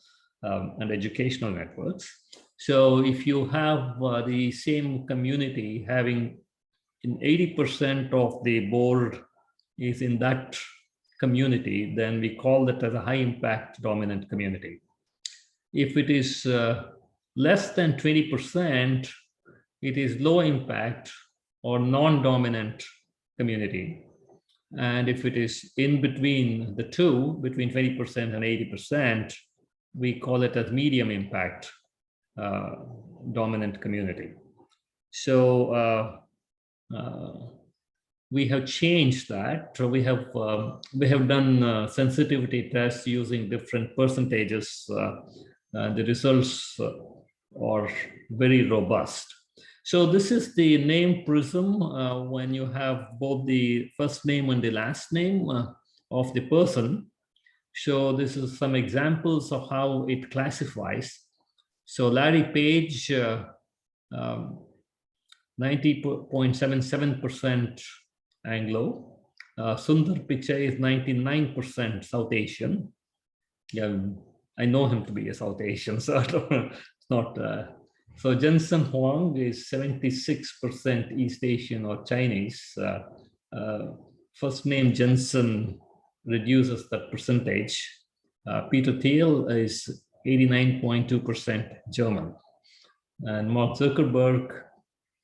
and educational networks. So if you have the same community having in 80% of the board is in that community, then we call that as a high impact dominant community. If it is less than 20%, it is low impact or non-dominant community. And if it is in between the two, between 20% and 80%, we call it as medium impact dominant community. So we have changed that. So we have done sensitivity tests using different percentages. The results are very robust. So this is the name prism when you have both the first name and the last name of the person. So this is some examples of how it classifies. So Larry Page, 90.77% Anglo. Sundar Pichai is 99% South Asian. Yeah, I know him to be a South Asian, so it's not. So Jensen Huang is 76% East Asian or Chinese. First name Jensen reduces that percentage. Peter Thiel is 89.2% German. And Mark Zuckerberg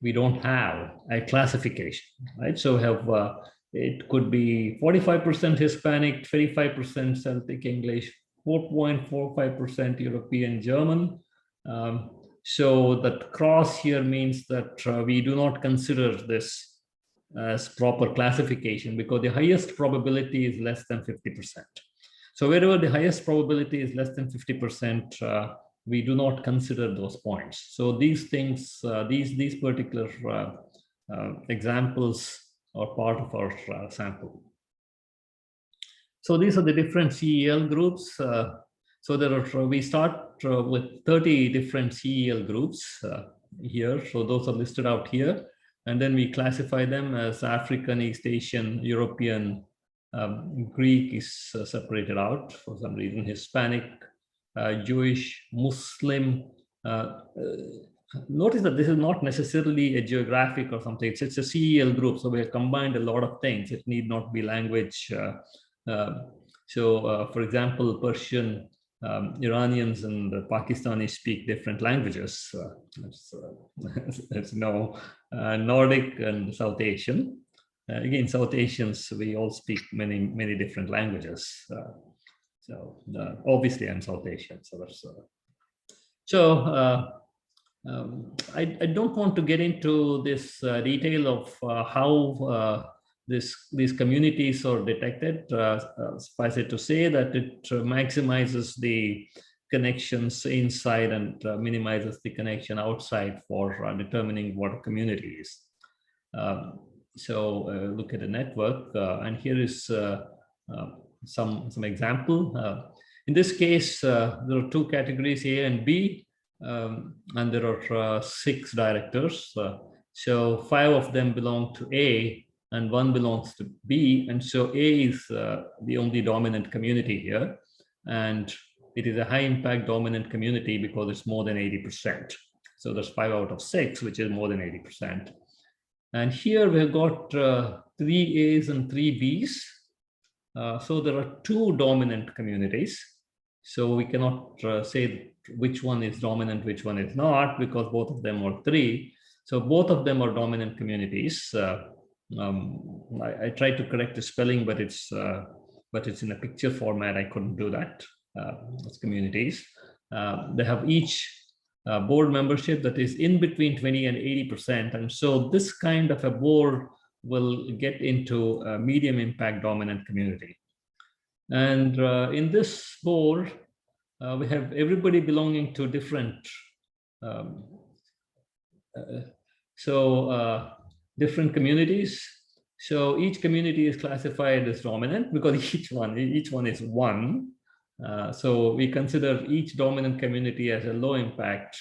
we don't have a classification, right? So we have, it could be 45% Hispanic, 25% Celtic English, 4.45% European German. So that cross here means that we do not consider this as proper classification because the highest probability is less than 50%. So wherever the highest probability is less than 50%, we do not consider those points. So these things, these particular examples are part of our sample. So these are the different CEL groups. So there are, we start with 30 different CEL groups here. So those are listed out here. And then we classify them as African, East Asian, European, Greek is separated out for some reason, Hispanic, Jewish, Muslim. Notice that this is not necessarily a geographic or something, it's a CEL group. So we have combined a lot of things. It need not be language. For example, Persian, Iranians and Pakistanis speak different languages. There's no Nordic and South Asian. Again, South Asians, we all speak many different languages. Obviously, I'm South Asian, so that's. I don't want to get into this detail of how these communities are detected. Suffice it to say that it maximizes the connections inside and minimizes the connection outside for determining what a community is. Look at the network, and here is some example. In this case, there are two categories, A and B, and there are 6 directors. So 5 of them belong to A and 1 belongs to B. And so A is the only dominant community here. And it is a high impact dominant community because it's more than 80%. So there's 5 out of 6, which is more than 80%. And here we've got 3 A's and 3 B's. So there are 2 dominant communities. So we cannot say which one is dominant, which one is not, because both of them are 3. So both of them are dominant communities. I tried to correct the spelling, but it's in a picture format. I couldn't do that. As communities, they have each board membership that is in between 20 and 80%, and so this kind of a board will get into a medium impact dominant community. And in this board, we have everybody belonging to different different communities. So each community is classified as dominant because each one is 1. So we consider each dominant community as a low impact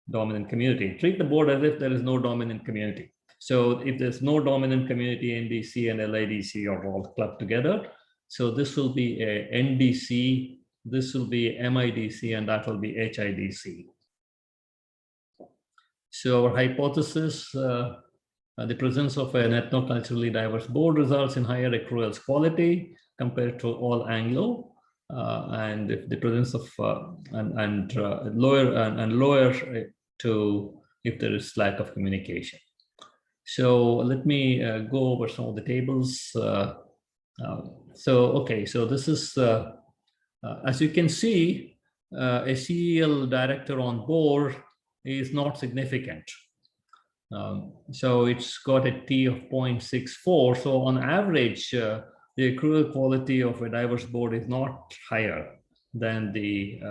dominant community. Treat the board as if there is no dominant community. So if there's no dominant community, NDC and LIDC are all clubbed together. So this will be a NDC, this will be MIDC, and that will be HIDC. So our hypothesis, the presence of an ethnoculturally diverse board results in higher accruals quality compared to all Anglo, and if the presence of lower to if there is lack of communication. So let me go over some of the tables. So this is as you can see, a CEL director on board is not significant. So it's got a T of 0.64. So on average, the accrual quality of a diverse board is not higher than the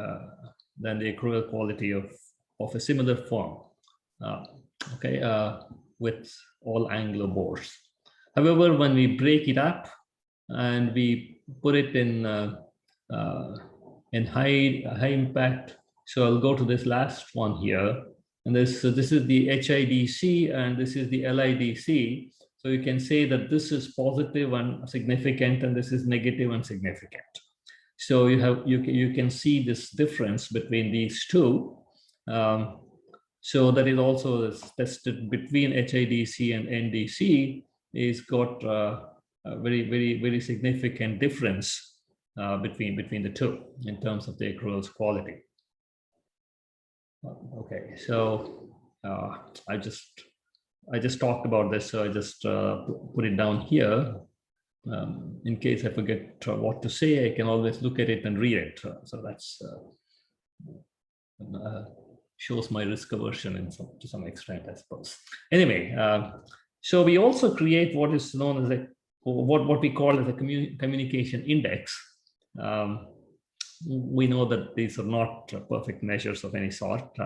accrual quality of a similar firm. With all Anglo boards. However, when we break it up and we put it in high impact, so I'll go to this last one here. And this is the HIDC and this is the LIDC. So you can say that this is positive and significant, and this is negative and significant. So you can see this difference between these two. So that is also tested between HIDC and NDC is got a very significant difference between the two in terms of the accruals quality. Okay, so I just I just talked about this, so I just put it down here. In case I forget what to say, I can always look at it and read it. So that's shows my risk aversion to some extent, I suppose. Anyway, so we also create what is known as what we call as a communication index. We know that these are not perfect measures of any sort,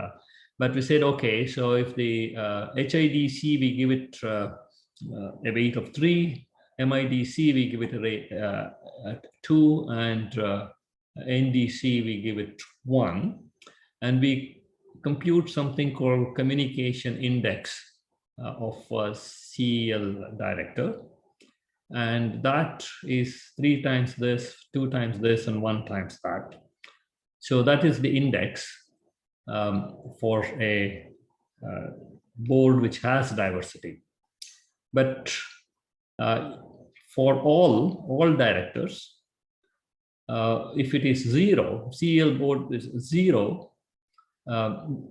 but we said, okay, so if the HIDC, we give it a weight of 3, MIDC, we give it a rate 2, and NDC, we give it 1. And we compute something called communication index of a CEL director. And that is 3 times this, 2 times this, and 1 times that. So that is the index for a board which has diversity. But for all directors, if it is 0, CEL board is 0,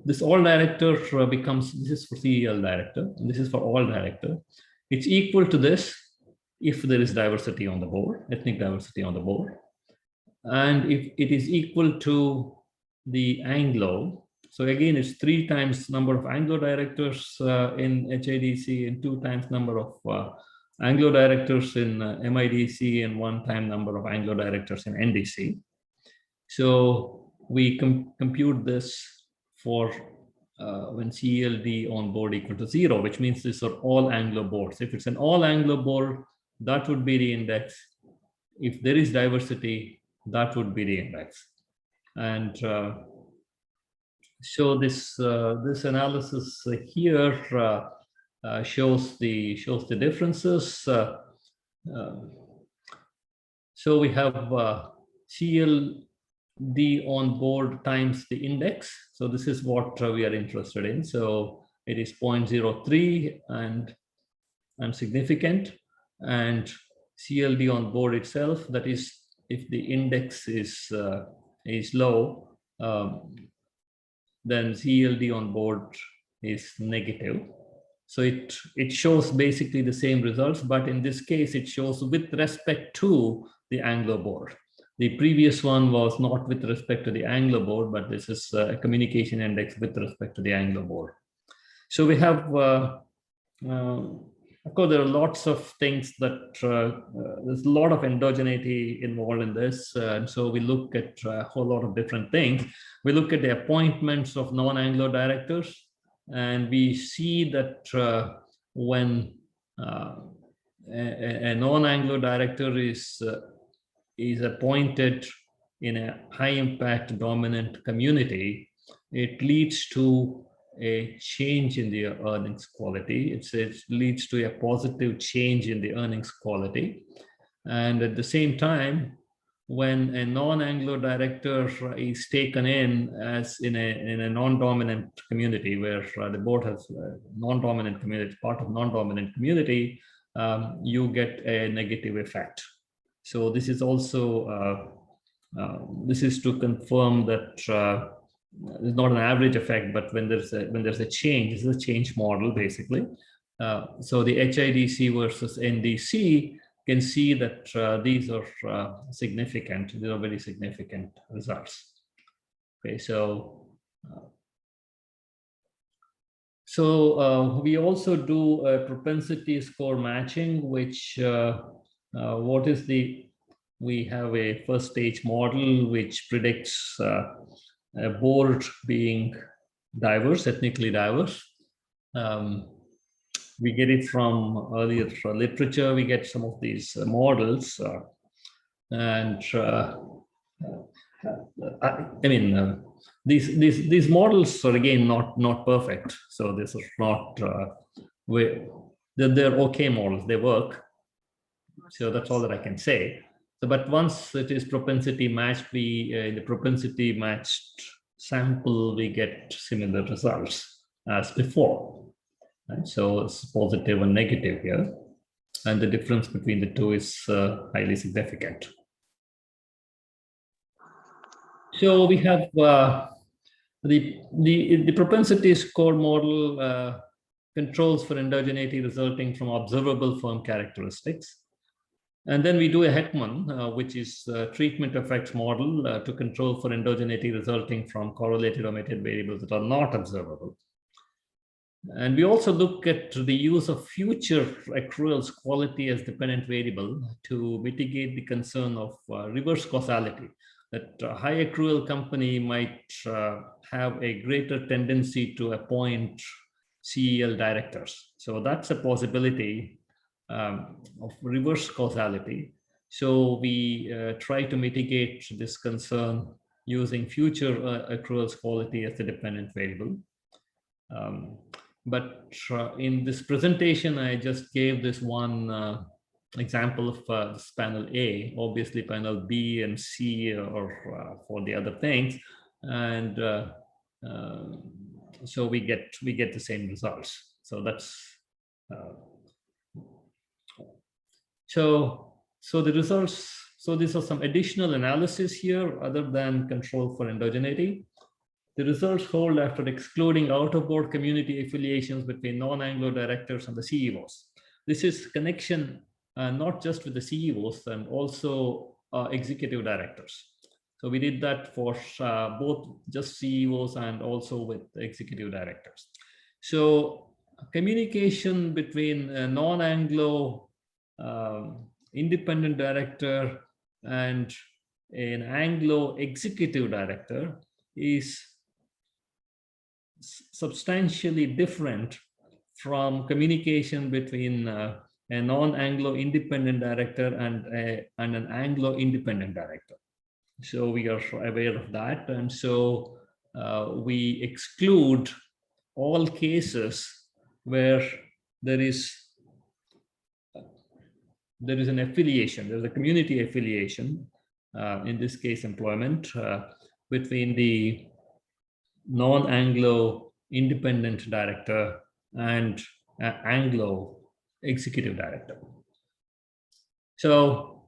this all director becomes, this is for CEL director, and this is for all director. It's equal to this if there is diversity on the board, ethnic diversity on the board. And if it is equal to the Anglo, so again, it's 3 times number of Anglo directors in HIDC and 2 times number of Anglo directors in MIDC and 1 time number of Anglo directors in NDC. So we compute this for when CLD on board equal to 0, which means these are all Anglo boards. If it's an all Anglo board, that would be the index. If there is diversity, that would be the index. And so this analysis here shows the differences. So we have CLD on board times the index. So this is what we are interested in. So it is 0.03 and significant. And CLD on board itself, that is, if the index is low, then CLD on board is negative. So it shows basically the same results, but in this case, it shows with respect to the Anglo board. The previous one was not with respect to the Anglo board, but this is a communication index with respect to the Anglo board. So we have, of course, there are lots of things that, there's a lot of endogeneity involved in this. And so we look at a whole lot of different things. We look at the appointments of non-Anglo directors, and we see that when a non-Anglo director is appointed in a high impact dominant community, it leads to a change in the earnings quality. It leads to a positive change in the earnings quality. And at the same time, when a non-Anglo director is taken in as in a non-dominant community where the board has non-dominant community, part of non-dominant community, you get a negative effect. So this is also, this is to confirm that it's not an average effect, but when there's a change, this is a change model basically. So the HIDC versus NDC can see that these are significant. These are very significant results. Okay, so we also do a propensity score matching, which we have a first stage model which predicts a board being diverse, ethnically diverse. We get it from earlier literature. We get some of these models, and I mean, these models are again not perfect. So this is not they're okay models. They work. So that's all that I can say. So, but once it is propensity matched, in the propensity matched sample, we get similar results as before. Right? So it's positive and negative here. And the difference between the two is highly significant. So we have the propensity score model controls for endogeneity resulting from observable firm characteristics. And then we do a Heckman, which is a treatment effects model to control for endogeneity resulting from correlated omitted variables that are not observable. And we also look at the use of future accruals quality as dependent variable to mitigate the concern of reverse causality, that a high accrual company might have a greater tendency to appoint CEL directors. So that's a possibility of reverse causality. So we try to mitigate this concern using future accruals quality as a dependent variable. But in this presentation, I just gave this one example of this panel A. Obviously, panel B and C are for the other things, and so we get the same results. So that's so the results. So these are some additional analysis here other than control for endogeneity. The results hold after excluding out-of-board community affiliations between non-Anglo directors and the CEOs. This is connection not just with the CEOs and also executive directors. So we did that for both just CEOs and also with executive directors. So communication between a non-Anglo independent director and an Anglo executive director is substantially different from communication between a non-Anglo independent director and an Anglo independent director. So we are aware of that, and so we exclude all cases where there is an affiliation, there's a community affiliation, in this case employment, between the non-Anglo independent director and Anglo executive director. So,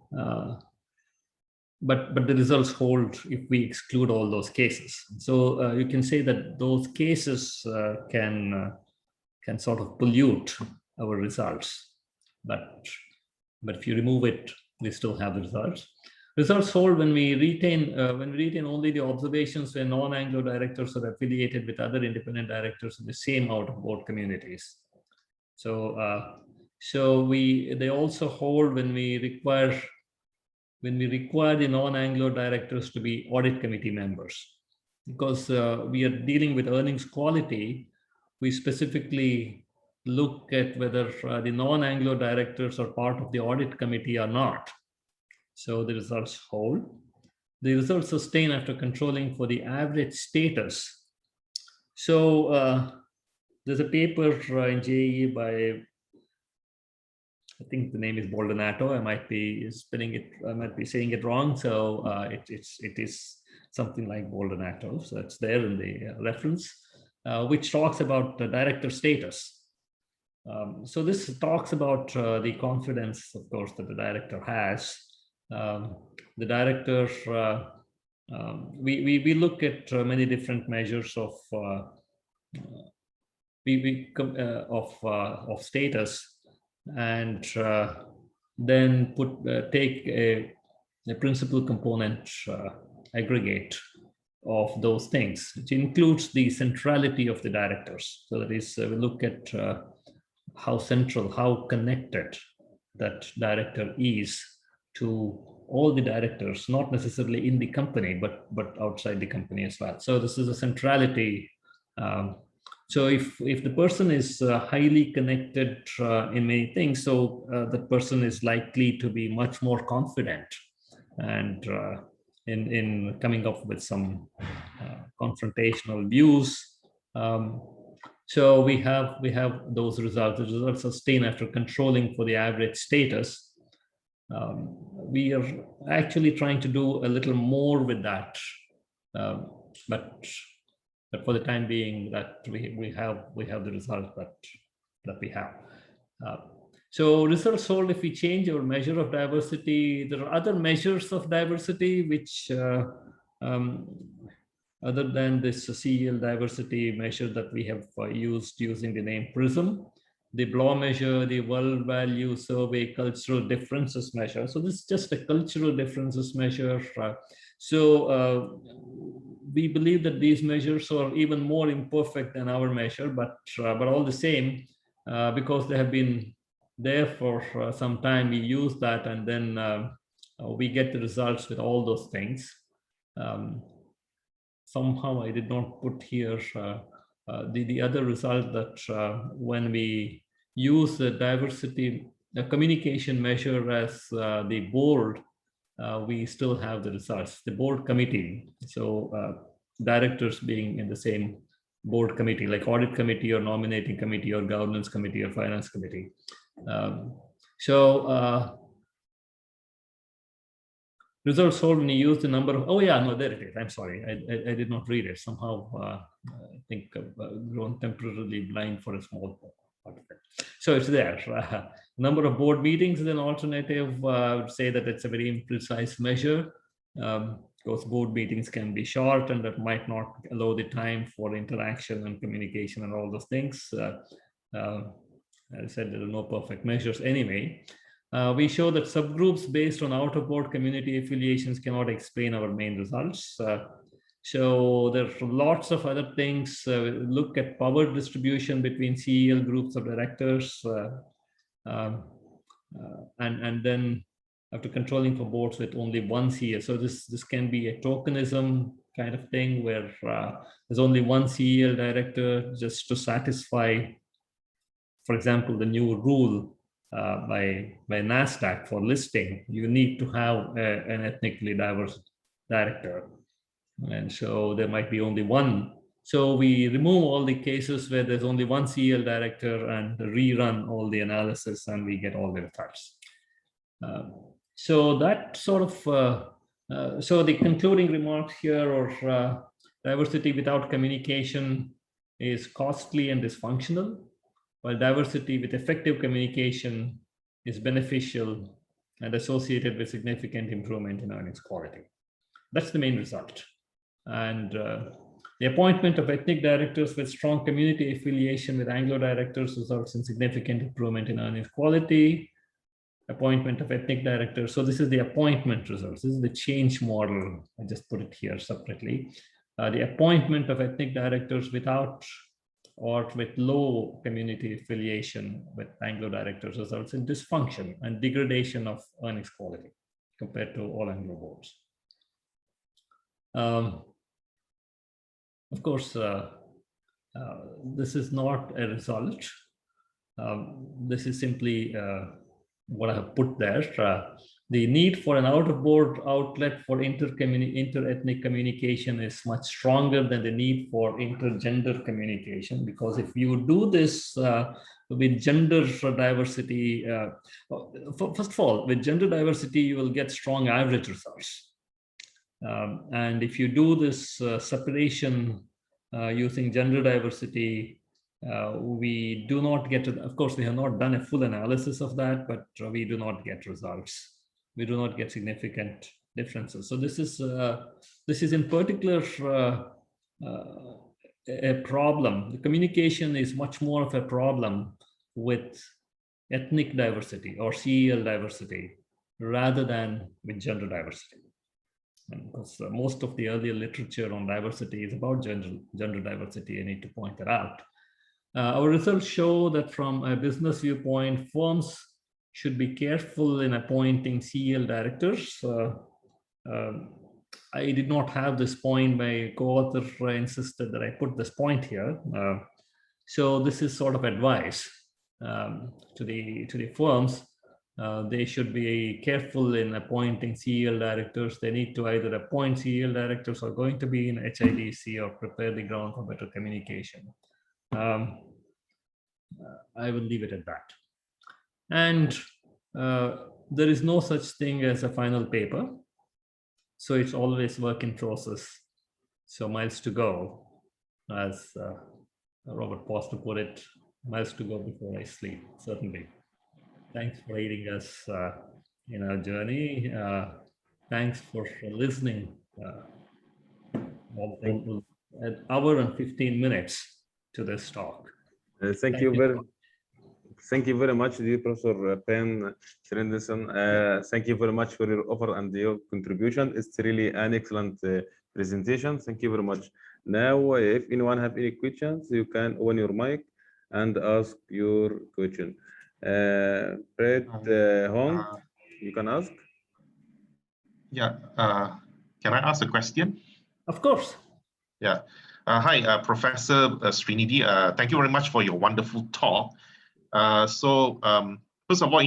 but the results hold if we exclude all those cases. So you can say that those cases can sort of pollute our results, but if you remove it, we still have the results. Results hold when we retain only the observations where non-Anglo directors are affiliated with other independent directors in the same out-of-board communities. So they also hold when we require the non-Anglo directors to be audit committee members, because we are dealing with earnings quality. We specifically look at whether the non-Anglo directors are part of the audit committee or not. So the results hold. The results sustain after controlling for the average status. So there's a paper in JEE by, I think the name is Baldonado. I might be saying it wrong. So it is something like Baldonado. So it's there in the reference, which talks about director status. So this talks about the confidence, of course, that the director has. The director, we look at many different measures of status, and then take a principal component aggregate of those things, which includes the centrality of the directors. So that is, we look at how central, how connected that director is to all the directors, not necessarily in the company, but outside the company as well. So this is a centrality. So if the person is highly connected in many things, so the person is likely to be much more confident and in coming up with some confrontational views. So we have those results. The results sustain after controlling for the average status. We are actually trying to do a little more with that, but for the time being, that we have the result that we have. So results hold if we change our measure of diversity. There are other measures of diversity which other than this CEL diversity measure that we have used using the name PRISM, the BLAW measure, the World Value Survey Cultural Differences measure. So this is just a cultural differences measure. We believe that these measures are even more imperfect than our measure, but all the same, because they have been there for some time, we use that, and then we get the results with all those things. Somehow I did not put here the other result that when we use the diversity, the communication measure as the board, we still have the results, the board committee. So directors being in the same board committee, like audit committee or nominating committee or governance committee or finance committee. Results hold when you use the number of, oh yeah, no, there it is. I'm sorry, I did not read it. Somehow I think I've grown temporarily blind for a small part of it. So it's there. Number of board meetings is an alternative. I would say that it's a very imprecise measure. Because board meetings can be short and that might not allow the time for interaction and communication and all those things. As I said, there are no perfect measures anyway. We show that subgroups based on out-of-board community affiliations cannot explain our main results. So there are lots of other things. Look at power distribution between CEL groups of directors. And then after controlling for boards with only one CEL. So this can be a tokenism kind of thing where there's only one CEL director just to satisfy, for example, the new rule by NASDAQ for listing. You need to have an ethnically diverse director. And so there might be only one. So we remove all the cases where there's only one CEL director and rerun all the analysis and we get all the results. So that sort of, so the concluding remarks here are diversity without communication is costly and dysfunctional, while diversity with effective communication is beneficial and associated with significant improvement in earnings quality. That's the main result. And the appointment of ethnic directors with strong community affiliation with Anglo directors results in significant improvement in earnings quality. Appointment of ethnic directors. So this is the appointment results. This is the change model. I just put it here separately. The appointment of ethnic directors without or with low community affiliation with Anglo directors results in dysfunction and degradation of earnings quality compared to all Anglo boards. Of course, this is not a result. This is simply what I have put there. The need for an out-of-board outlet for inter-ethnic communication is much stronger than the need for intergender communication, because if you do this with gender diversity, first of all, with gender diversity, you will get strong average results. And if you do this separation using gender diversity, we do not get to, of course, we have not done a full analysis of that, but we do not get results. We do not get significant differences. So this is in particular a problem. The communication is much more of a problem with ethnic diversity or CEL diversity rather than with gender diversity. And because most of the earlier literature on diversity is about gender diversity, I need to point that out. Our results show that from a business viewpoint, firms should be careful in appointing CEL directors. I did not have this point. My co-author insisted that I put this point here. So this is sort of advice to the firms. They should be careful in appointing CEL directors. They need to either appoint CEL directors or going to be in HIDC or prepare the ground for better communication. I will leave it at that. And there is no such thing as a final paper. So it's always work in process. So miles to go, as Robert Foster put it, miles to go before I sleep, certainly. Thanks for aiding us in our journey. Thanks for listening. An hour and 15 minutes to this talk. Thank you very much, dear Professor Ben Srinidhi. Thank you very much for your offer and your contribution. It's really an excellent presentation. Thank you very much. Now, if anyone have any questions, you can open your mic and ask your question. Brett Hong, you can ask. Yeah, can I ask a question? Of course. Yeah. Hi, Professor Srinidhi. Thank you very much for your wonderful talk. First of all,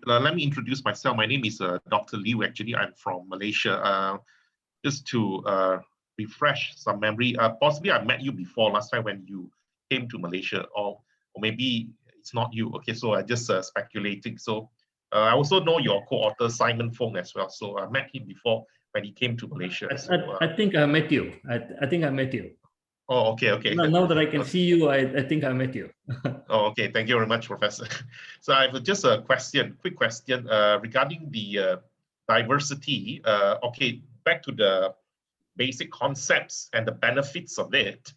let me introduce myself. My name is Dr. Liu. Actually, I'm from Malaysia. Just to refresh some memory, possibly I met you before last time when you came to Malaysia, or maybe it's not you. Okay, so I just speculating. So I also know your co-author Simon Fong as well. So I met him before when he came to Malaysia. I think I met you. I think I met you. Oh, okay. Now that I can see you, I think I met you. Oh, okay. Thank you very much, Professor. So I have just a quick question regarding the diversity. Okay, back to the basic concepts and the benefits of it.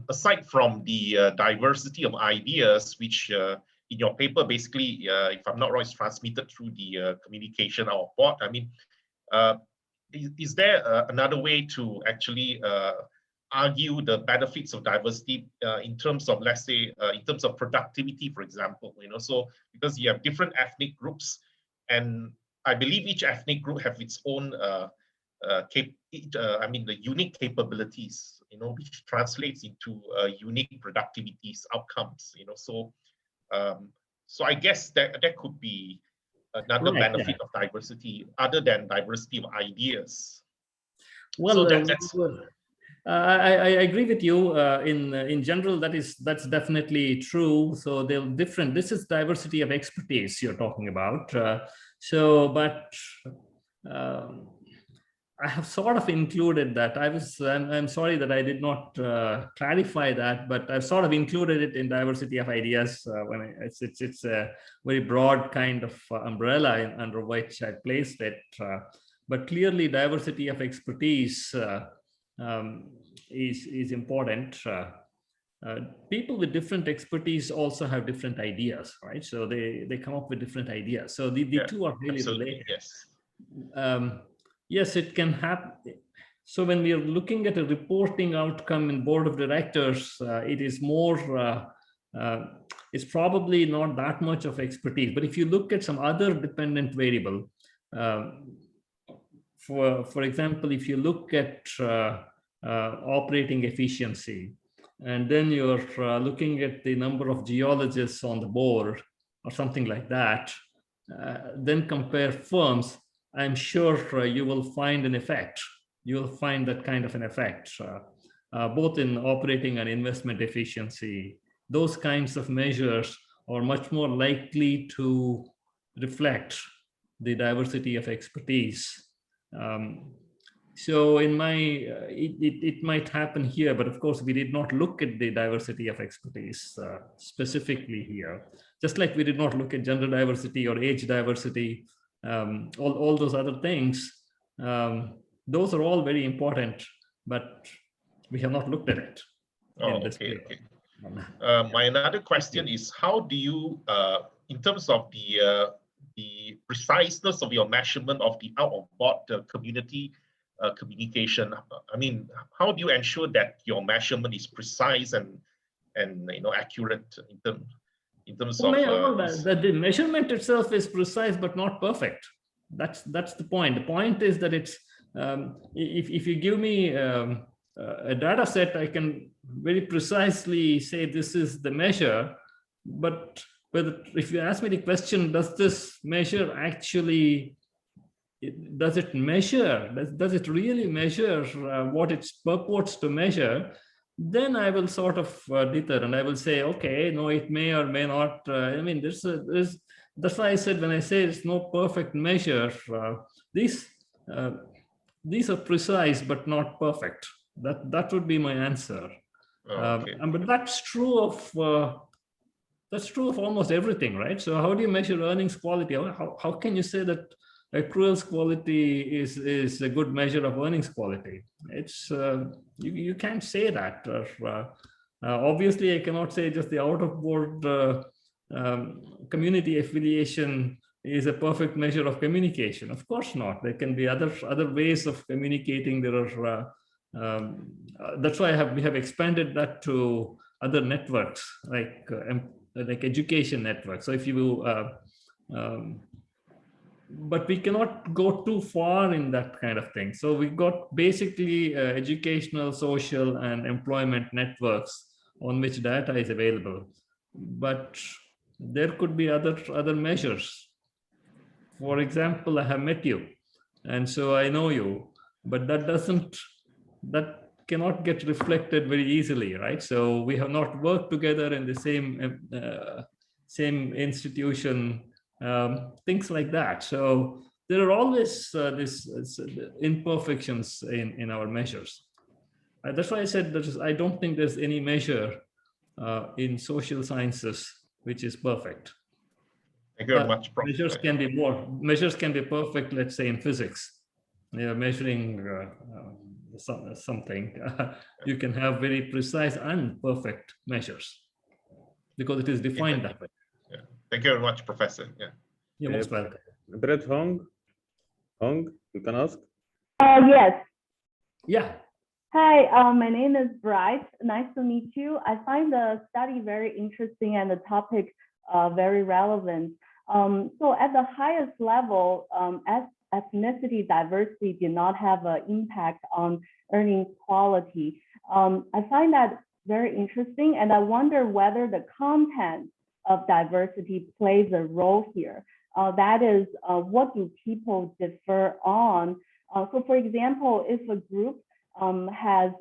Aside from the diversity of ideas, which in your paper, basically, if I'm not wrong, is transmitted through the communication or bot. I mean, is there another way to actually argue the benefits of diversity in terms of, let's say, in terms of productivity, for example? So because you have different ethnic groups, and I believe each ethnic group have its own the unique capabilities, which translates into unique productivities outcomes, so I guess that could be another benefit of diversity other than diversity of ideas. Well, so I agree with you. In general, that's definitely true. So they're different. This is diversity of expertise you're talking about. I have sort of included that. I'm sorry that I did not clarify that, but I've sort of included it in diversity of ideas. It's a very broad kind of umbrella under which I placed it. But clearly, diversity of expertise is important. People with different expertise also have different ideas, right? So they come up with different ideas. So the two are really related. Yes. Yes, it can happen. So when we are looking at a reporting outcome in board of directors, it is more, it's probably not that much of expertise. But if you look at some other dependent variable, for example, if you look at operating efficiency, and then you're looking at the number of geologists on the board or something like that, then compare firms, I'm sure you will find an effect. You will find that kind of an effect, both in operating and investment efficiency. Those kinds of measures are much more likely to reflect the diversity of expertise. So in my, it might happen here, but of course we did not look at the diversity of expertise specifically here. Just like we did not look at gender diversity or age diversity, all those other things, those are all very important, but we have not looked at it. Okay. My another question is, how do you, in terms of the preciseness of your measurement of the out-of-board community communication, I mean, how do you ensure that your measurement is precise and accurate in terms of the measurement itself is precise but not perfect. That's the point. The point is that it's if you give me a data set, I can very precisely say this is the measure, but if you ask me the question, does this measure actually, does it measure, does it really measure what it purports to measure, then I will sort of deter and I will say, okay, no, it may or may not. I mean, that's why I said when I say it's no perfect measure, these are precise but not perfect. That would be my answer. But that's true of almost everything, right? So how do you measure earnings quality? How can you say that accruals quality is a good measure of earnings quality. It's you can't say that. Obviously, I cannot say just the out-of-board community affiliation is a perfect measure of communication. Of course not. There can be other ways of communicating. There are that's why we have expanded that to other networks like education networks. So if you but we cannot go too far in that kind of thing. So we got basically educational, social, and employment networks on which data is available. But there could be other measures. For example, I have met you, and so I know you, but that cannot get reflected very easily, right? So we have not worked together in the same institution, things like that. So there are always these imperfections in our measures. That's why I said that I don't think there's any measure in social sciences which is perfect. Thank you very much, Prof. Measures can be perfect, let's say in physics. Measuring something, you can have very precise and perfect measures because it is defined that way. Yeah. Thank you very much, Professor. Yeah. You're most welcome. Brett Hong, you can ask. Yes. Yeah. Hi, my name is Bright. Nice to meet you. I find the study very interesting and the topic very relevant. So at the highest level, as ethnicity diversity did not have an impact on earnings quality. I find that very interesting, and I wonder whether the content of diversity plays a role here. That is, what do people differ on? So for example, if a group has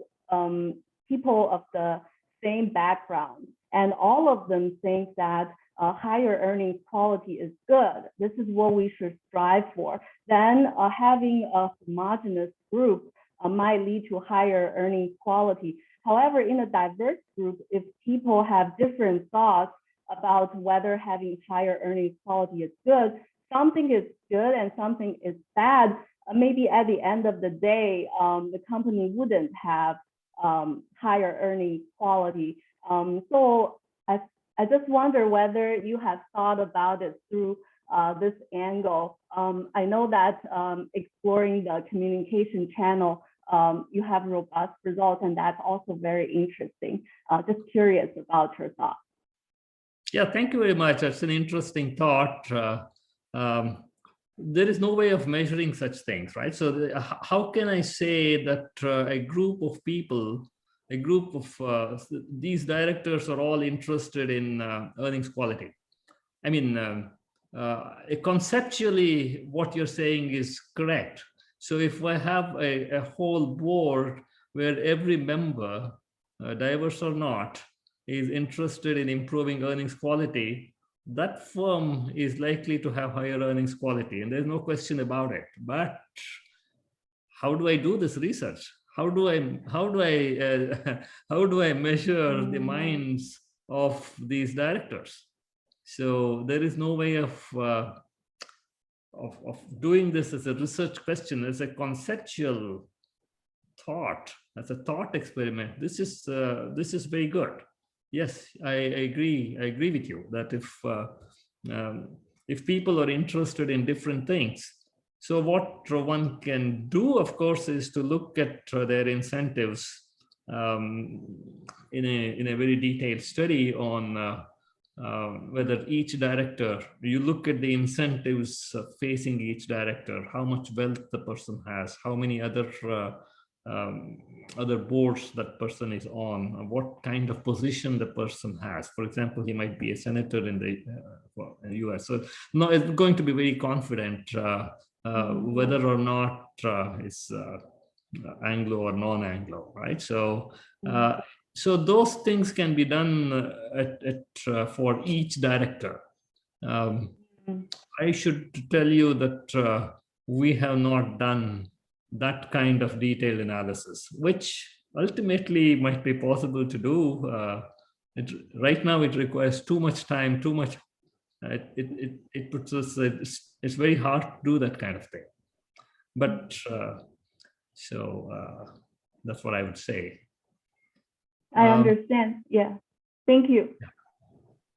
people of the same background and all of them think that higher earnings quality is good, this is what we should strive for, then having a homogeneous group might lead to higher earnings quality. However, in a diverse group, if people have different thoughts about whether having higher earnings quality is good, something is good and something is bad, maybe at the end of the day, the company wouldn't have higher earnings quality. So I just wonder whether you have thought about it through this angle. I know that exploring the communication channel, you have robust results, and that's also very interesting. Just curious about your thoughts. Yeah, thank you very much. That's an interesting thought. There is no way of measuring such things, right? So how can I say that a group of people, a group of these directors are all interested in earnings quality? I mean, conceptually, what you're saying is correct. So if I have a whole board where every member, diverse or not, is interested in improving earnings quality, that firm is likely to have higher earnings quality, and there's no question about it. But how do I do this research? How do I measure the minds of these directors? So there is no way of doing this as a research question, as a conceptual thought, as a thought experiment. This is very good. Yes, I agree. I agree with you that if people are interested in different things, so what one can do, of course, is to look at their incentives in a very detailed study on whether each director, you look at the incentives facing each director, how much wealth the person has, how many other boards that person is on, what kind of position the person has. For example, he might be a senator in the US. So no, it's going to be very confident whether or not it's Anglo or non-Anglo, right? So so those things can be done for each director. I should tell you that we have not done that kind of detailed analysis, which ultimately might be possible to do. Right now, it requires too much time, too much it puts us, it's very hard to do that kind of thing. But that's what I would say. I understand. Yeah. Thank you.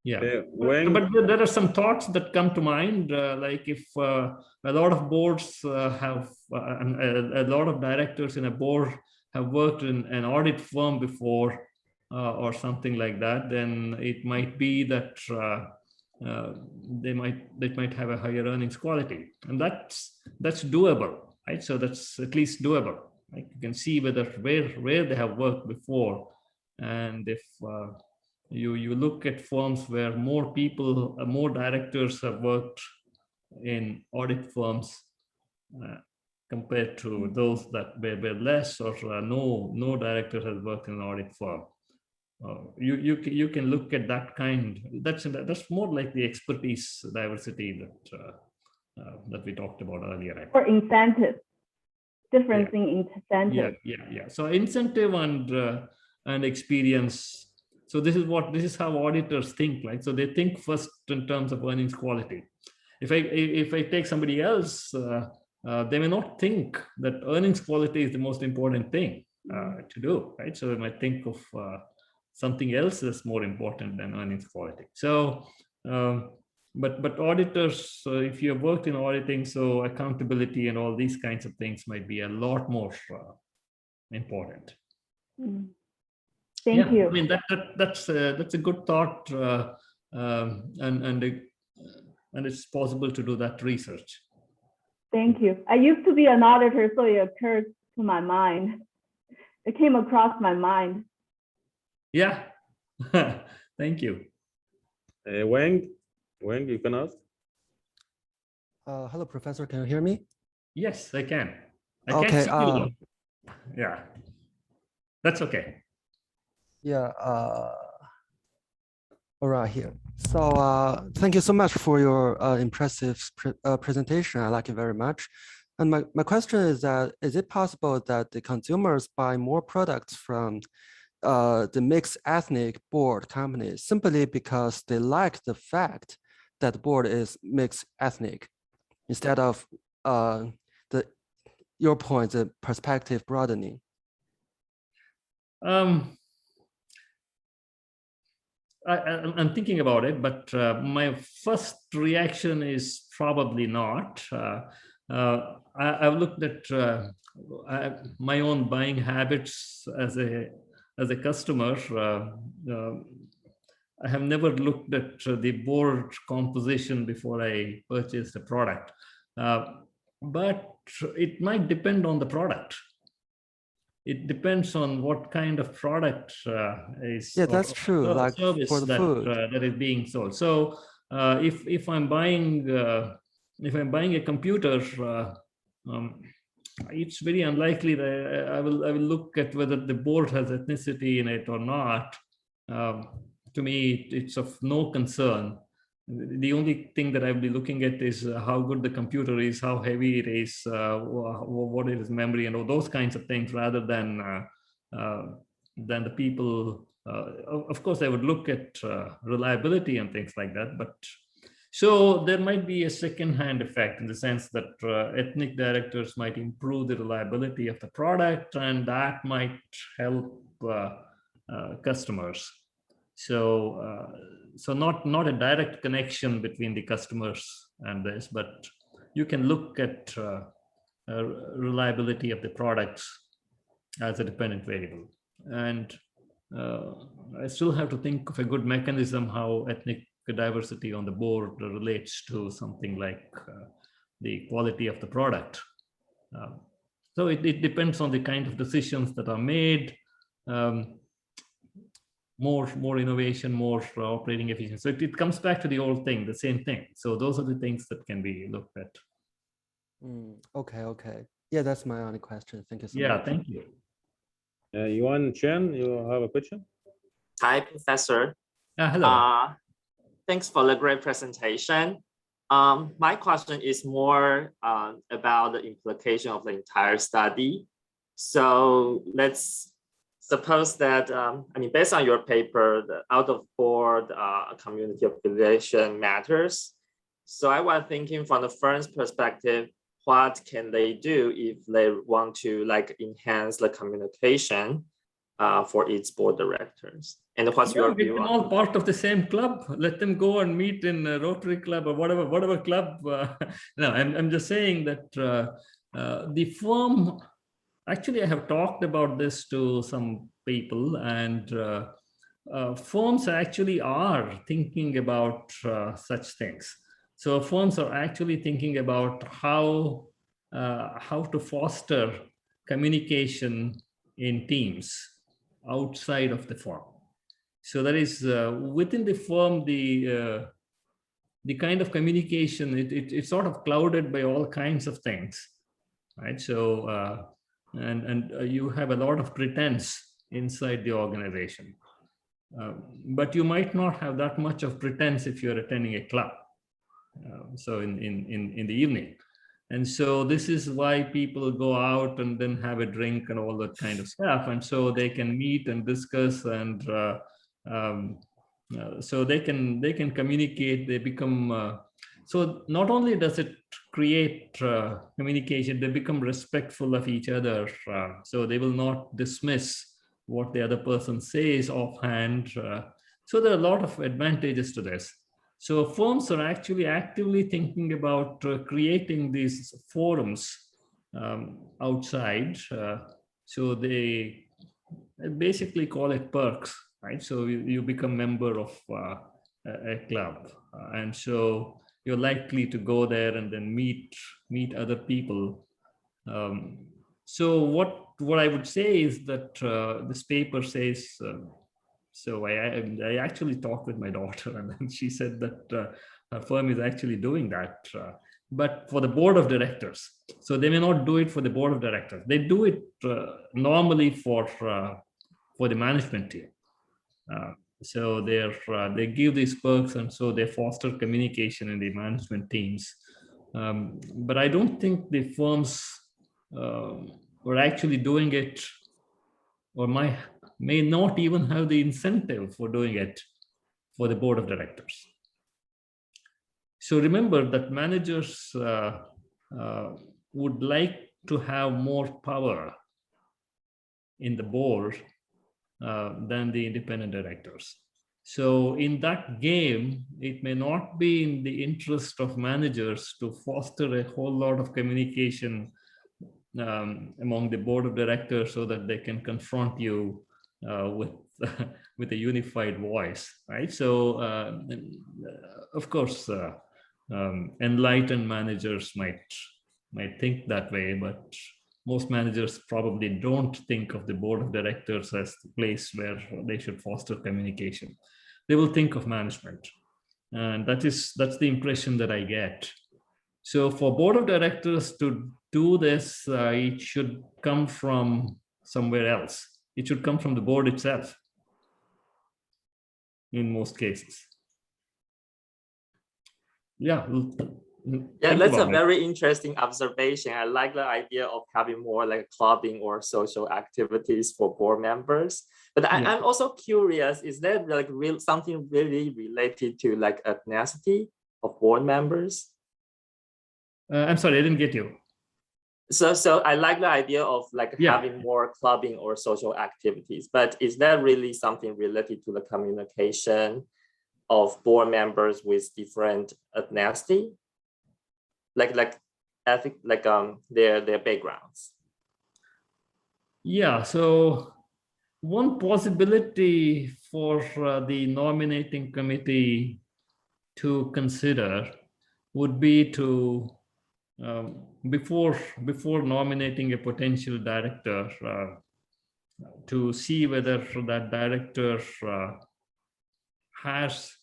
Yeah, but there are some thoughts that come to mind, like if a lot of boards have, a lot of directors in a board have worked in an audit firm before, or something like that, then it might be that they might have a higher earnings quality, and that's doable, right? So that's at least doable. Like you can see where they have worked before, and if you look at firms where more people, more directors have worked in audit firms compared to those that were less, or no director has worked in an audit firm. You can look at that kind. That's more like the expertise diversity that we talked about earlier. Or incentive, difference in incentive. Yeah. So incentive and experience. So this is how auditors think, right? So they think first in terms of earnings quality. If I take somebody else, they may not think that earnings quality is the most important thing to do, right? So they might think of something else that's more important than earnings quality. So, but auditors, if you have worked in auditing, so accountability and all these kinds of things might be a lot more important. Thank you. I mean that's a good thought, and it's possible to do that research. Thank you. I used to be an auditor, so it occurred to my mind. It came across my mind. Yeah. Thank you. Wang, you can ask. Hello, Professor. Can you hear me? Yes, I can. I Okay. can't see you though. Yeah, that's okay. Yeah. All right, here. So thank you so much for your impressive presentation. I like it very much. And my question is that, is it possible that the consumers buy more products from the mixed ethnic board companies simply because they like the fact that the board is mixed ethnic, instead of your point, the perspective broadening? I'm thinking about it, but my first reaction is probably not. I've looked at my own buying habits as a customer. I have never looked at the board composition before I purchased a product, but it might depend on the product. It depends on what kind of product is. Yeah, that's true. Like service for the food that is being sold. So if I'm buying a computer, it's very unlikely that I will look at whether the board has ethnicity in it or not. To me, it's of no concern. The only thing that I'll be looking at is how good the computer is, how heavy it is, what is memory, and all those kinds of things, rather than the people. Of course, I would look at reliability and things like that. But so there might be a second-hand effect in the sense that ethnic directors might improve the reliability of the product, and that might help customers. So not a direct connection between the customers and this, but you can look at reliability of the products as a dependent variable. And I still have to think of a good mechanism how ethnic diversity on the board relates to something like the quality of the product. So it depends on the kind of decisions that are made. More innovation, more operating efficiency. So it comes back to the old thing, the same thing. So those are the things that can be looked at. Okay. Yeah, that's my only question. Thank you so much. Yeah, thank you. Yuan Chen, you have a question? Hi, Professor. Hello. Thanks for the great presentation. My question is more about the implication of the entire study. So let's suppose that, I mean, based on your paper, the out-of-board community affiliation matters. So I was thinking from the firm's perspective, what can they do if they want to like enhance the communication for its board directors? And what's your view on all part of the same club? Let them go and meet in a Rotary Club or whatever club. No, I'm just saying that the firm, actually, I have talked about this to some people, and firms actually are thinking about such things. So firms are actually thinking about how to foster communication in teams outside of the firm. So that is within the firm, the kind of communication, it's sort of clouded by all kinds of things, right? So and you have a lot of pretense inside the organization, but you might not have that much of pretense if you're attending a club. So in the evening. And so this is why people go out and then have a drink and all that kind of stuff. And so they can meet and discuss, and so they can communicate. They become, so not only does it create communication, they become respectful of each other. So they will not dismiss what the other person says offhand. So there are a lot of advantages to this. So firms are actually actively thinking about creating these forums outside. So they basically call it perks, right? So you become member of a club, and so you're likely to go there and then meet other people. So what I would say is that this paper says. So I actually talked with my daughter, and then she said that her firm is actually doing that, but for the board of directors. So they may not do it for the board of directors. They do it normally for the management team. So they give these perks, and so they foster communication in the management teams. But I don't think the firms were actually doing it, or may not even have the incentive for doing it for the board of directors. So remember that managers would like to have more power in the board than the independent directors. So in that game, it may not be in the interest of managers to foster a whole lot of communication among the board of directors so that they can confront you with a unified voice, right? So of course, enlightened managers might think that way, but most managers probably don't think of the board of directors as the place where they should foster communication. They will think of management, and that's the impression that I get. So for board of directors to do this, it should come from somewhere else. It should come from the board itself in most cases. Yeah. Yeah, that's a very interesting observation. I like the idea of having more like clubbing or social activities for board members. But I'm also curious, is that like something really related to like ethnicity of board members? I'm sorry, I didn't get you. So I like the idea of like having more clubbing or social activities, but is that really something related to the communication of board members with different ethnicity, like ethnic, like their backgrounds? Yeah. So one possibility for the nominating committee to consider would be to before nominating a potential director, to see whether that director has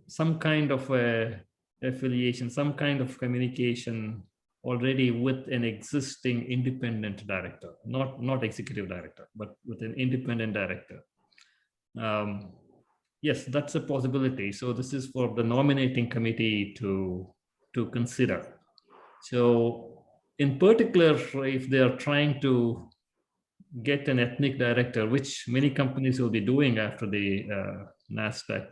some kind of a affiliation, some kind of communication already with an existing independent director, not executive director, but with an independent director. Yes, that's a possibility. So this is for the nominating committee to consider. So in particular, if they are trying to get an ethnic director, which many companies will be doing after the NASDAQ,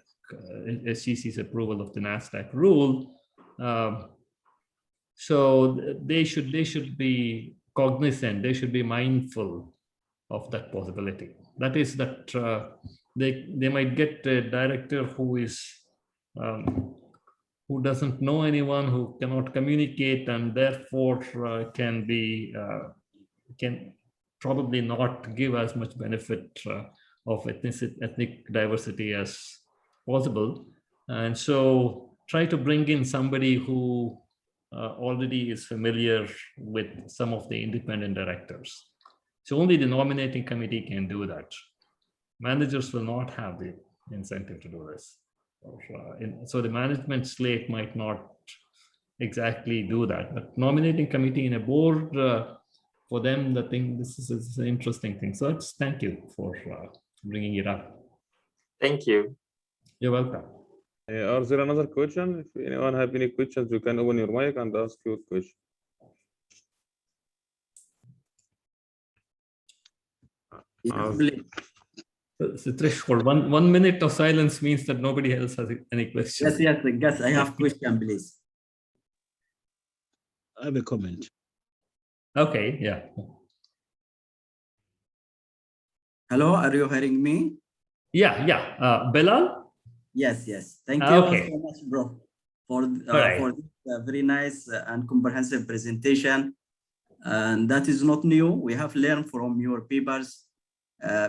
SEC's approval of the NASDAQ rule. So they should be cognizant, they should be mindful of that possibility. That is that they might get a director who is who doesn't know anyone, who cannot communicate, and therefore can probably not give as much benefit of ethnic diversity as possible. And so try to bring in somebody who already is familiar with some of the independent directors. So only the nominating committee can do that. Managers will not have the incentive to do this. So the management slate might not exactly do that, but nominating committee in a board, for them, this is an interesting thing. So thank you for bringing it up. Thank you. You're welcome. Are there another question? If anyone have any questions, you can open your mic and ask your question. The threshold, 1 minute of silence means that nobody else has any questions. Yes, I have question, please. I have a comment. Okay, yeah. Hello, are you hearing me? Yeah. Bilal? Yes. Thank you okay. so much, bro, for this very nice and comprehensive presentation. And that is not new. We have learned from your papers,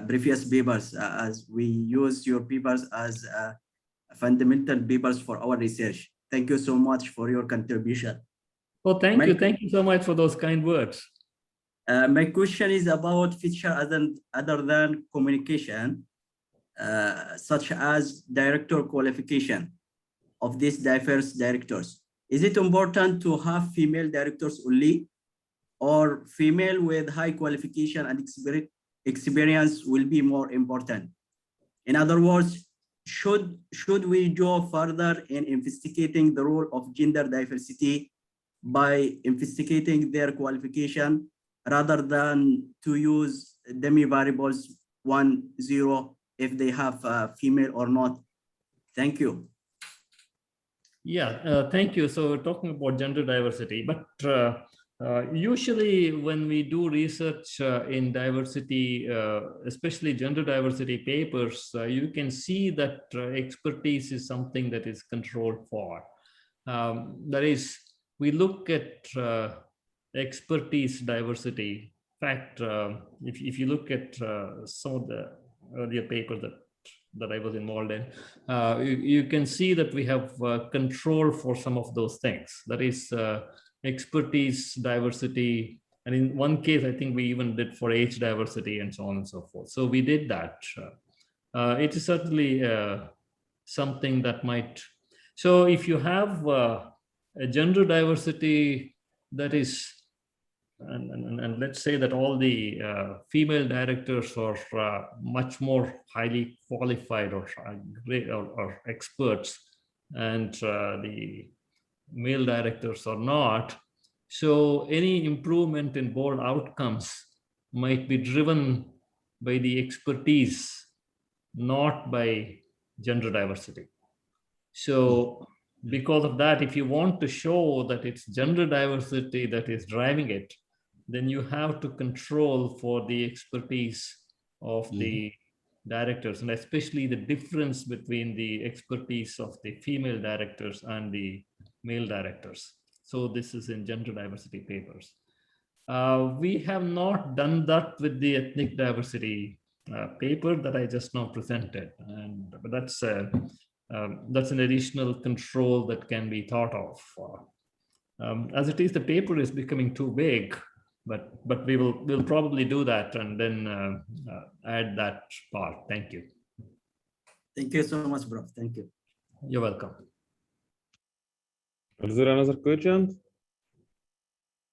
previous papers, as we use your papers as fundamental papers for our research. Thank you so much for your contribution. Well, thank you. Thank you so much for those kind words. My question is about feature other than communication, such as director qualification of these diverse directors. Is it important to have female directors only, or female with high qualification and experience will be more important? In other words, should we go further in investigating the role of gender diversity by investigating their qualification rather than to use dummy variables 1, 0 if they have female or not? Thank you. Yeah, thank you. So we're talking about gender diversity, but usually when we do research in diversity, especially gender diversity papers, you can see that expertise is something that is controlled for. That is, we look at expertise diversity. In fact, if you look at some of the earlier papers that I was involved in, you can see that we have control for some of those things. That is expertise diversity. And in one case, I think we even did for age diversity and so on and so forth. So we did that. It is certainly something that might. So if you have a gender diversity that is, and let's say that all the female directors are much more highly qualified or experts, and the male directors are not. So any improvement in board outcomes might be driven by the expertise, not by gender diversity. So because of that, if you want to show that it's gender diversity that is driving it, then you have to control for the expertise of the directors, and especially the difference between the expertise of the female directors and the male directors. So this is in gender diversity papers. We have not done that with the ethnic diversity paper that I just now presented, but that's an additional control that can be thought of. As it is, the paper is becoming too big, but we'll probably do that and then add that part. Thank you. Thank you so much, bro. Thank you. You're welcome. Is there another question?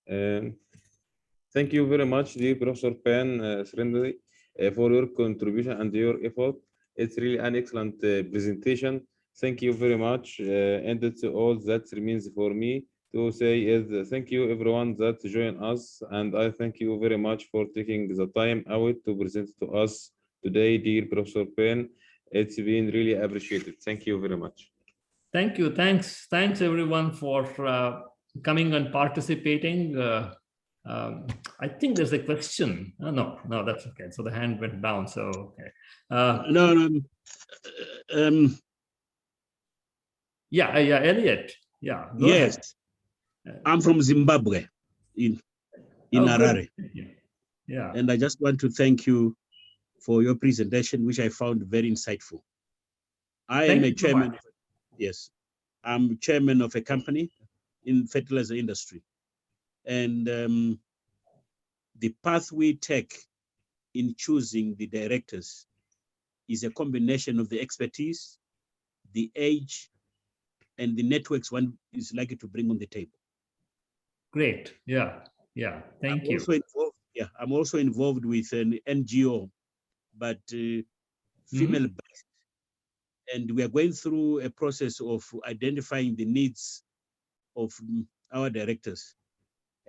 Thank you very much, dear Professor Pan Srinidhi, for your contribution and your effort. It's really an excellent presentation. Thank you very much. And that's all that remains for me to say is thank you everyone that joined us, and I thank you very much for taking the time out to present to us today, dear Professor Ben. It's been really appreciated. Thank you very much. Thank you. Thanks everyone for coming and participating. I think there's a question. Oh, no, that's okay. So the hand went down. So okay. Yeah, Elliot. Yeah, go ahead. I'm from Zimbabwe in Harare. Yeah. And I just want to thank you for your presentation, which I found very insightful. I am a chairman. Yes, I'm chairman of a company in fertilizer industry. And the path we take in choosing the directors is a combination of the expertise, the age, and the networks one is likely to bring on the table. Great. Yeah. Thank you. I'm also involved with an NGO, but female-based. And we are going through a process of identifying the needs of our directors.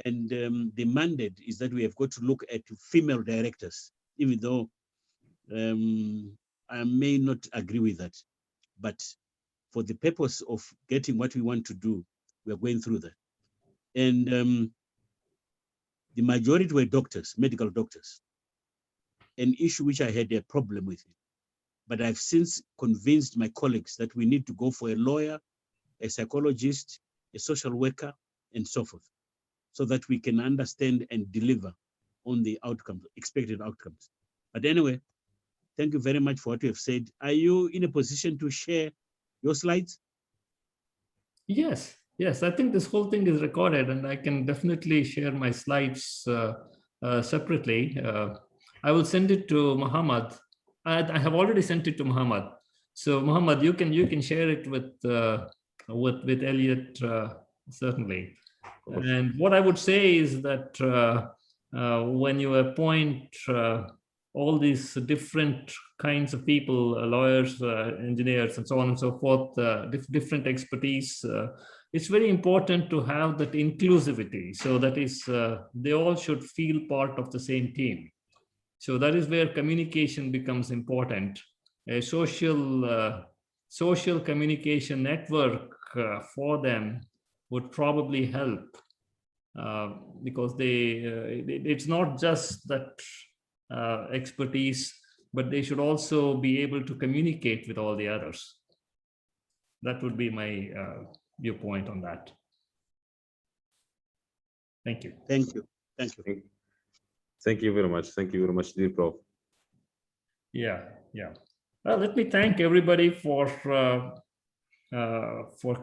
And the mandate is that we have got to look at female directors, even though I may not agree with that. But for the purpose of getting what we want to do, we are going through that. And the majority were doctors, medical doctors, an issue which I had a problem with. But I've since convinced my colleagues that we need to go for a lawyer, a psychologist, a social worker, and so forth, so that we can understand and deliver on the outcomes, expected outcomes. But anyway, thank you very much for what you have said. Are you in a position to share your slides? Yes. I think this whole thing is recorded, and I can definitely share my slides separately. I will send it to Muhammad. I have already sent it to Muhammad. So Muhammad, you can share it with Elliot, certainly. And what I would say is that when you appoint all these different kinds of people, lawyers, engineers, and so on and so forth, different expertise, it's very important to have that inclusivity. So that is, they all should feel part of the same team. So that is where communication becomes important. A social communication network for them would probably help, because it's not just that expertise, but they should also be able to communicate with all the others. That would be my viewpoint on that. Thank you. Thank you. Thank you very much. Thank you very much, dear Prof. Yeah. Well, let me thank everybody for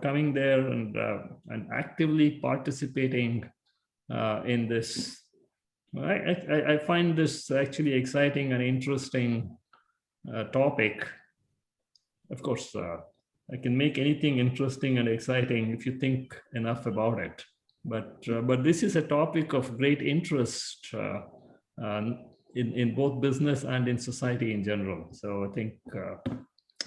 coming there and actively participating in this. I find this actually exciting and interesting topic. Of course, I can make anything interesting and exciting if you think enough about it. But this is a topic of great interest in both business and in society in general. So I think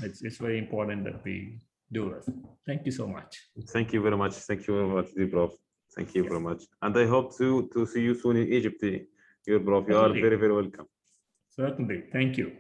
it's very important that we do this. Thank you so much. Thank you very much. Thank you very much, dear Prof. Thank you very much. And I hope to see you soon in Egypt, dear Prof. You are very, very welcome. Certainly. Thank you.